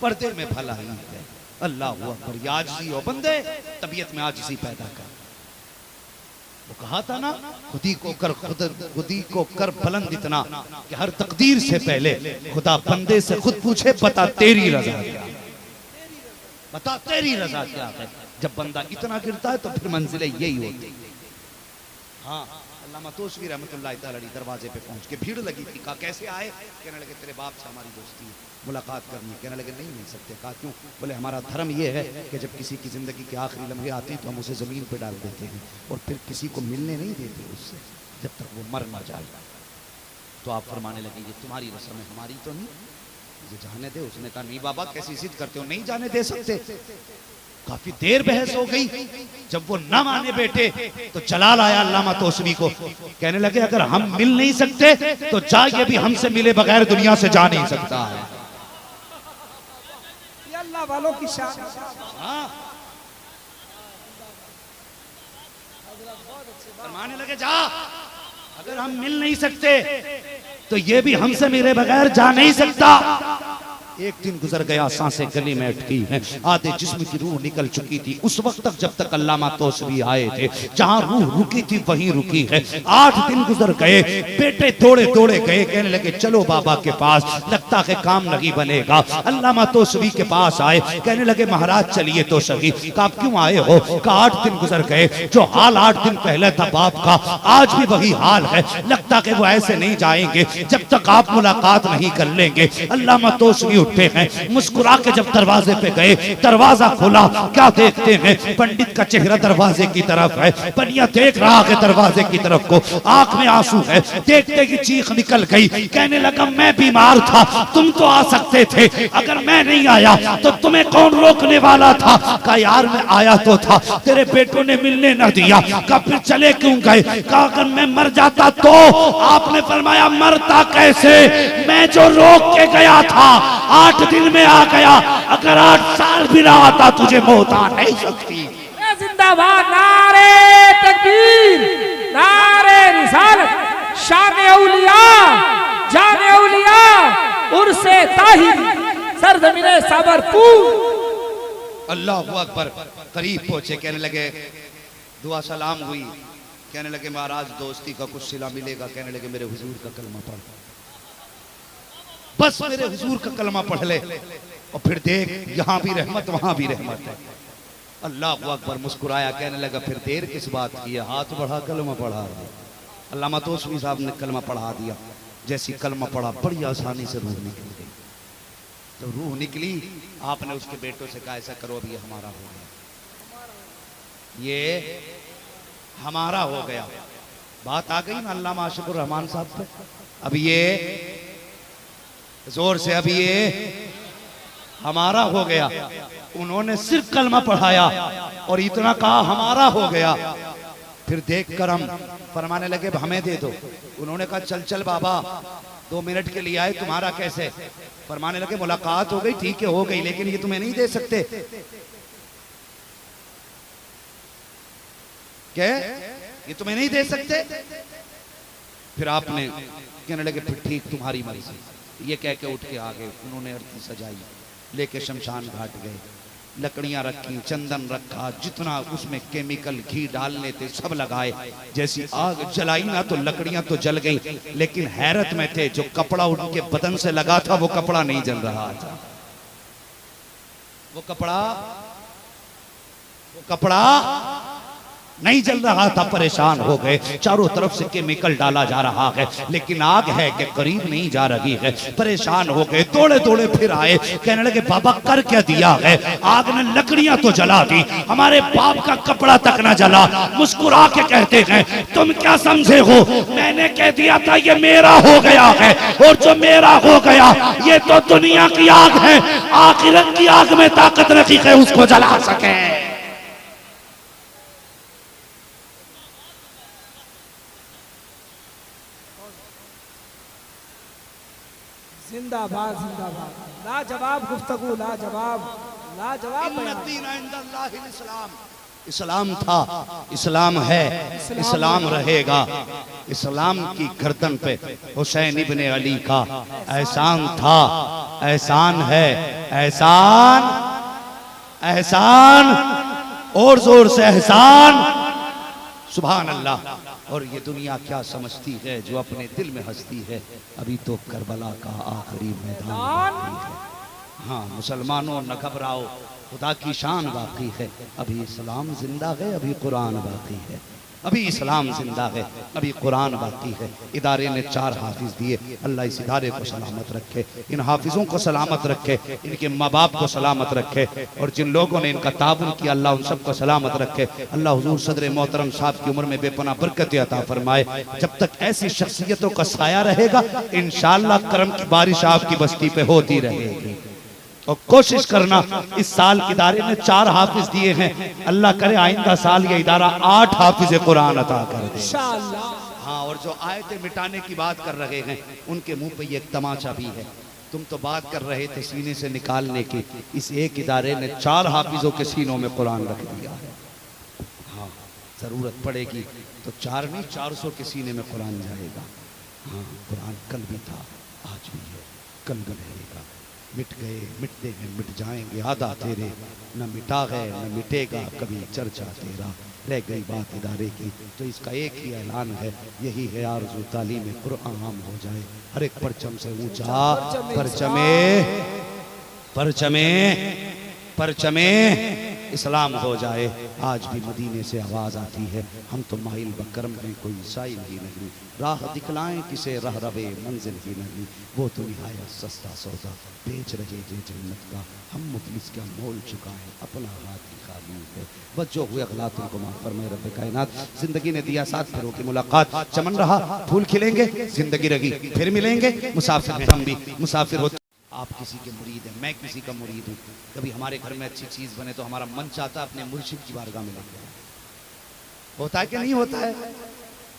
A: पर्दे में भलाई है। अल्लाह अकबर। आजिज़ी हो बंदे, तबीयत में आजिज़ी पैदा कर। वो कहा था ना, खुदी को कर बुलंद इतना कि हर तकदीर से पहले खुदा बंदे से खुद पूछे बता तेरी रजा क्या, बता तेरी रजा क्या है। जब बंदा इतना गिरता है तो फिर मंजिलें यही होती। हाँ, अल्लामा तोशवी रहमतुल्लाह अलैहि दरवाजे पे पहुंच के भीड़ लगी थी। कहा कैसे आए? कहने लगे तेरे बाप से हमारी दोस्ती है, मुलाकात करनी। कहने लगे नहीं मिल सकते। कहा क्यों? बोले हमारा धर्म ये है कि जब किसी की जिंदगी के आखिरी लम्हे आती तो हम उसे जमीन पे डाल देते हैं और फिर किसी को मिलने नहीं देते उससे जब तक वो मर ना जाए। तो आप फरमाने लगे ये तुम्हारी रस्म है, हमारी तो नहीं, ये जाने दे। उसने कहा नहीं बाबा, कैसी जिद करते हो, नहीं जाने दे सकते। काफी देर बहस हो गई। जब वो न माने बेटे तो जलाल आया अल्लामा तोशवी को। कहने लगे अगर हम मिल नहीं सकते तो जाइए भी हमसे मिले बगैर दुनिया से जा नहीं सकता है।
B: ये अल्लाह वालों की शान।
A: फरमाने लगे जा, अगर हम मिल नहीं सकते तो ये भी हमसे मिले बगैर जा नहीं सकता।
C: एक दिन गुजर गया, सांसें गले में अटकी हैं, आधे जिस्म की रूह निकल चुकी थी। उस वक्त तक जब तक अल्लामा तौसवी आए थे, जहां रूह रुकी थी वहीं रुकी है। 8 दिन गुजर गए, बेटे दौड़े दौड़े गए, कहने लगे चलो बाबा के पास, लगता है काम नहीं बनेगा। अल्लामा तौसवी के पास आए, कहने लगे महाराज चलिए तौसवी। आप क्यों आए हो? कहा 8 दिन गुजर गए, जो हाल 8 दिन पहले था बाप का, आज भी वही हाल है। लगता है वो ऐसे नहीं जाएंगे जब तक आप मुलाकात नहीं कर लेंगे। अल्लामा तौसवी उठे हैं, मुस्कुरा के जब दरवाजे पे गए, दरवाजा खुला, क्या देखते हैं? पंडित का चेहरा दरवाजे की तरफ है। बनिया देख रहा है दरवाजे की तरफ को, आंख में आंसू है। देखते ही चीख निकल गई, कहने लगा मैं बीमार था, तुम तो आ सकते थे, अगर मैं नहीं आया तो तुम्हें कौन रोकने वाला था? कहा यार मैं आया तो था, तेरे बेटों ने मिलने न दिया। कहा फिर चले क्यों गए? कहा अगर मैं मर जाता तो? आपने फरमाया मरता कैसे? मैं जो रोक के गया था 8 दिन में आ गया, अगर 8 साल भी ना आता तुझे मौत आ नहीं सकती।
B: जिंदाबाद, नारे तकबीर, नारे रिसालत, शान औलिया, जान औलिया, उर्से ताहिर, सरजमीने साबरपुर।
A: अल्लाहु अकबर। करीब पहुंचे, कहने लगे दुआ सलाम हुई, कहने लगे महाराज दोस्ती का कुछ सिला मिलेगा? कहने लगे मेरे हुजूर का कलमा पढ़, बस मेरे हुजूर का कलमा पढ़ ले और फिर देख यहाँ भी रहमत वहां भी रहमत है। अल्लाहु अकबर। मुस्कुराया, कहने लगा फिर देर किस बात की है, हाथ बढ़ा कलमा पढ़ा दे। अल्लामा तौसवी साहब ने कलमा पढ़ा दिया। जैसी कलमा पढ़ा बड़ी आसानी से रूह निकल गई। तो रूह निकली, आपने उसके बेटों से कहा ऐसा करो अभी हमारा हो गया, ये हमारा हो गया। बात आ गई ना अल्लामा आशिकुर रहमान साहब पे। अब ये जोर से, अभी ये हमारा हो गया। उन्होंने सिर्फ कलमा पढ़ाया और इतना कहा हमारा हो गया। फिर देख कर हम फरमाने लगे हमें दे दो। उन्होंने कहा चल चल बाबा 2 मिनट के लिए आए, तुम्हारा कैसे? फरमाने लगे मुलाकात हो गई, ठीक है हो गई, लेकिन ये तुम्हें नहीं दे सकते। क्या ये तुम्हें नहीं दे सकते? फिर आपने कहने लगे फिर ठीक तुम्हारी मर्जी। ये कह के उठ के आ गए। उन्होंने अर्थी सजाई, लेके शमशान घाट गए, लकड़ियां रखी, चंदन रखा, जितना उसमें केमिकल घी डालने थे सब लगाए। जैसी आग जलाई ना तो लकड़ियां तो जल गई, लेकिन हैरत में थे जो कपड़ा उनके बदन से लगा था वो कपड़ा नहीं जल रहा था। वो कपड़ा नहीं जल रहा था। परेशान हो गए, चारों तरफ से केमिकल डाला जा रहा है, लेकिन आग है कि करीब नहीं जा रही है। परेशान हो गए, दौड़े दौड़े फिर आए, कहने लगे बाबा कर क्या दिया है? आग ने लकड़ियां तो जला दी, हमारे बाप का कपड़ा तक ना जला। मुस्कुरा के कहते हैं तुम क्या समझे हो? मैंने कह दिया था ये मेरा हो गया है, और जो मेरा हो गया ये तो दुनिया की आग है, आखिरत की आग में ताकत रखी है उसको जला सके।
B: जिंदाबाद, जिंदाबाद, लाजवाब गुफ्तगू, लाजवाब, लाजवाब बयान।
A: इस्लाम था, इस्लाम है, इस्लाम रहेगा। इस्लाम की गर्दन पे हुसैन इब्ने अली का एहसान था, एहसान है, एहसान, एहसान, और जोर से एहसान। सुभान अल्लाह। और ये दुनिया क्या समझती है जो अपने दिल में हंसती है? अभी तो करबला का आखिरी मैदान बाकी है। हाँ मुसलमानों न घबराओ, खुदा की शान बाकी है। अभी इस्लाम जिंदा है, अभी कुरान बाकी है। अभी इस्लाम जिंदा है, अभी कुरान बाकी है। इदारे ने 4 हाफिज दिए, अल्लाह इस इदारे को सलामत रखे, इन हाफिजों को सलामत रखे, इनके माँ बाप को सलामत रखे, और जिन लोगों ने इनका ताबुन किया अल्लाह उन सबको सलामत रखे। अल्लाह हुजूर सदर मोहतरम साहब की उम्र में बेपनाह बरकत अता फरमाए। जब तक ऐसी शख्सियतों का साया रहेगा इंशाअल्लाह करम की बारिश आपकी बस्ती पे होती रहेगी। और कोशिश करना, इस साल इदारे ने 4 हाफिज दिए हैं, अल्लाह करे आइंदा साल ये इदारा 8 हाफिज कुरान अता कर दे इंशाअल्लाह। हाँ, और जो आयतें मिटाने की बात कर रहे हैं उनके मुंह पे ये एक तमाचा भी है। तुम तो बात कर रहे थे सीने से निकालने की, इस एक इदारे ने 4 हाफिजों के सीनों में कुरान रख दिया है। हाँ, जरूरत पड़ेगी तो 4 नहीं 400 के सीने में कुरान जाएगा। हाँ, कुरान कल भी था, आज भी है, कल भी रहेगा। मिट गए, मिटते हैं, मिट जाएंगे आदा तेरे, न मिटा है न मिटेगा कभी चर्चा तेरा। रह गई बात इदारे की तो इसका एक ही ऐलान है, यही है आरज़ू तालीम कुरान आम हो जाए, हर एक परचम से ऊंचा परचमे परचमे परचमे इस्लाम हो जाए। आज भी मदीने से आवाज़ आती है, हम तो माइल बकरम में कोई साइल ही नहीं, राह दिखलाएं किसे रह रवे मंजिल ही नहीं, वो तो निहायत सस्ता सौदा बेच रहे जे जन्नत का, हम मुफलिस क्या मोल चुकाएं अपना हाथ ही खाली है। बच्चों हुए अखलातों को माफ फरमाए रब्बे कायनात। जिंदगी ने दिया साथ, फिरों की मुलाकात, चमन रहा फूल खिलेंगे, जिंदगी रही फिर मिलेंगे, मुसाफिर हैं हम भी मुसाफिर होते। आप किसी के मुरीद हैं, मैं किसी का मुरीद हूँ। कभी हमारे घर में अच्छी चीज़ बने तो हमारा मन चाहता है अपने मुर्शिद की बारगाह में लेके आए। होता है कि नहीं होता है?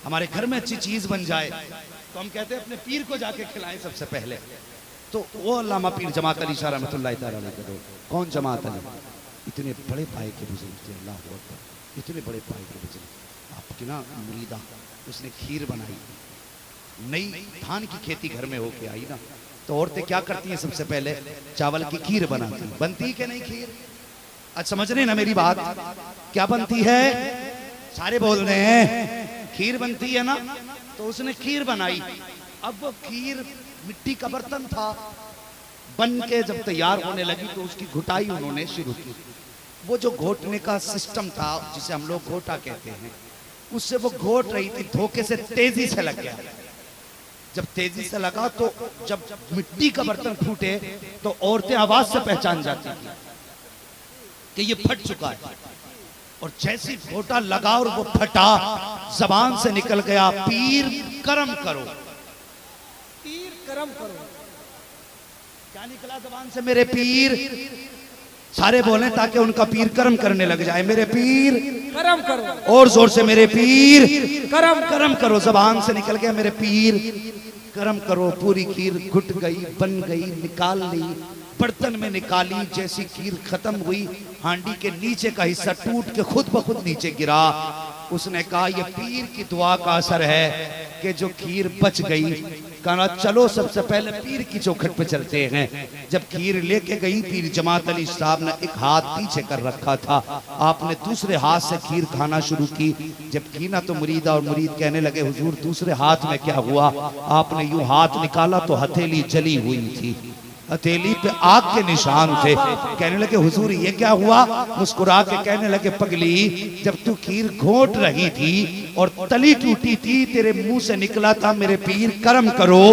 A: हमारे घर में अच्छी चीज़ बन जाए तो हम कहते हैं अपने पीर को जाके खिलाएं सबसे पहले। तो वो अल्लामा पीर जमात अली शाह रहमतुल्लाह तआला अलैह करो। कौन जमात अली? इतने बड़े पाए के बुजुर्ग थे, अल्लाह अकबर, इतने बड़े पाए के बुजुर्ग। आपकी ना मुरीदा, उसने खीर बनाई, नई धान की खेती घर में होके आई ना, तो औरतें क्या करती हैं? सबसे पहले चावल की खीर बनाती हैं। बनती कि नहीं खीर? अच्छा समझ रहे ना मेरी बात? क्या बनती है? सारे बोल रहे हैं खीर बनती है ना। तो उसने खीर बनाई। अब वो खीर मिट्टी का बर्तन था, बन के जब तैयार होने लगी तो उसकी घुटाई उन्होंने शुरू की। वो जो घोटने का सिस्टम था, जिसे हम लोग घोटा कहते हैं, उससे वो घोट रही थी, धोखे से तेजी से लग गया। जब तेजी से लगा तो जब मिट्टी का बर्तन फूटे तो औरतें आवाज से पहचान जाती थी कि ये फट चुका है। और जैसी घोटा लगा और वो फटा, जबान से निकल गया पीर करम करो,
B: पीर करम करो।
A: क्या निकला जबान से? मेरे पीर। सारे बोले ताकि उनका पीर करम करने लग जाए, मेरे पीर
B: करम करो।
A: और जोर से मेरे पीर
B: करम
A: करम करो। जबान से निकल गया मेरे पीर करम करो। पूरी खीर घुट गई, बन गई, निकाल ली, बर्तन में निकाली। जैसी खीर खत्म हुई, हांडी के नीचे का हिस्सा टूट के खुद ब खुद नीचे गिरा। उसने कहा ये पीर की दुआ का असर है कि जो खीर बच गई। कहा चलो सबसे पहले पीर की चौखट पे चलते हैं। जब खीर लेके गई, पीर जमात अली साहब ने एक हाथ पीछे कर रखा था, आपने दूसरे हाथ से खीर खाना शुरू की। जब की ना तो मुरीदा और मुरीद कहने लगे हुजूर दूसरे हाथ में क्या हुआ? आपने यूं हाथ निकाला तो हथेली जली हुई थी, हथेली पे आग के निशान थे। कहने लगे हुजूर ये क्या हुआ? मुस्कुरा के कहने लगे पगली, जब तू खीर घोट रही थी और तली टूटी थी, तेरे मुंह से निकला था मेरे पीर करम करो।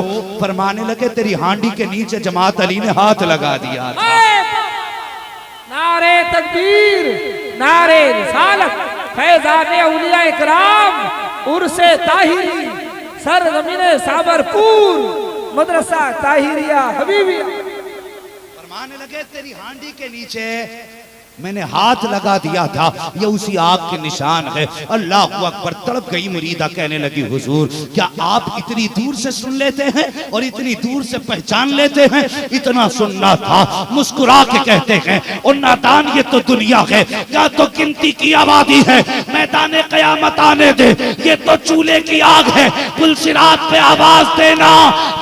A: फरमाने लगे तेरी हांडी के नीचे जमात अली ने हाथ लगा दिया था।
B: नारे तकबीर, नारे रिसालत, फैज़ाने औलिया इकराम, उर्से ताहिरी, सरज़मीने साबरपुर, मदरसा ताहिरिया हबीबिया।
A: फरमाने लगे तेरी हांडी के नीचे मैंने हाथ लगा दिया था, ये उसी आग के निशान है। अल्लाह अकबर। तड़प गई मुरीदा, कहने लगी हुजूर क्या आप इतनी दूर से सुन लेते हैं और इतनी दूर से पहचान लेते हैं? इतना सुनना था। मुस्कुरा के कहते हैं और नादान ये तो दुनिया है, क्या तो गिनती की आबादी है, मैदान कयामत आने दे, ये तो चूल्हे की आग है। पुलसिरात पे आवाज देना,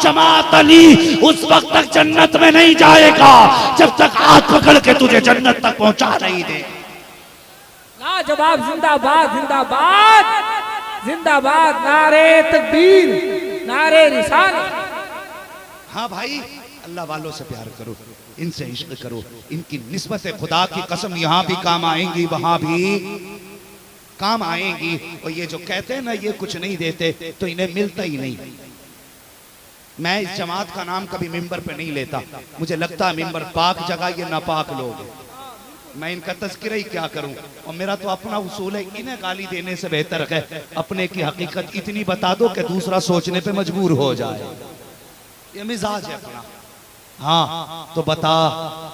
A: जमात अली उस वक्त तक जन्नत में नहीं जाएगा जब तक हाथ पकड़ के तुझे जन्नत तक पहुंचा नहीं दे।
B: लाजवाब, जिंदाबाद जिंदाबाद जिंदाबाद, नारे तकबीर, नारे रिसालत।
A: हाँ भाई, अल्लाह वालों से प्यार करो, इनसे इश्क करो, इनकी निस्बत खुदा की कसम यहाँ भी काम आएंगी, वहां भी काम आएंगी। और ये जो कहते हैं ना ये कुछ नहीं देते, तो इन्हें मिलता ही नहीं। मैं इस जमात का नाम कभी मिंबर पे नहीं लेता, मुझे लगता है मिंबर पाक जगह, ये नापाक लोग, मैं इनका तज़किरा ही क्या करूं। और मेरा तो अपना उसूल है, इन्हें गाली देने से बेहतर है अपने की हकीकत इतनी बता दो कि दूसरा सोचने पे मजबूर हो जाए। ये मिजाज है अपना। हाँ तो बता,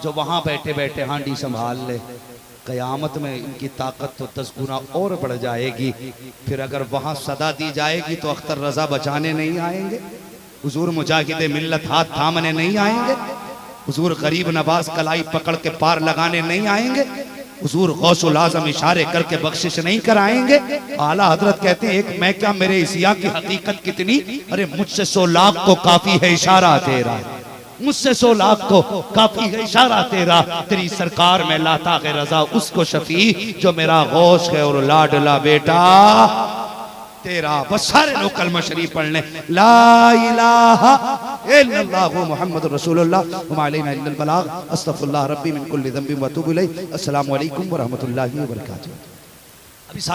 A: जो वहां बैठे बैठे हांडी संभाल ले, कयामत में इनकी ताकत तो 10 गुना और बढ़ जाएगी। फिर अगर वहां सदा दी जाएगी तो अख्तर रजा बचाने नहीं आएंगे, हुजूर मुजाहिदे मिल्लत हाथ थामने नहीं आएंगे, हुजूर गरीब नवाज कलाई पकड़ के पार लगाने नहीं आएंगे, हुजूर गौसुल आज़म इशारे करके बख्शिश नहीं कराएंगे। आला हजरत कहते हैं एक मैं क्या मेरे इसिया की हकीकत कितनी, अरे मुझसे 100 लाख को काफी है इशारा तेरा।
C: मुझसे 100 लाख को काफी है इशारा तेरा, तेरी सरकार में लाता है रजा उसको शफी जो मेरा गौश है और लाडला बेटा तेरा। बस सारे लोग कलमा शरीफ पढ़ लें, ला इलाहा इल्लल्लाहु मुहम्मदुर रसूलुल्लाह व मा अलैना इल्लल बलाग अस्तगफिरुल्लाह रब्बी मिन कुल्ली ज़ंबिन व अतूबु इलैहि। अस्सलामु अलैकुम व रहमतुल्लाहि व बरकातुहू। अभी सारे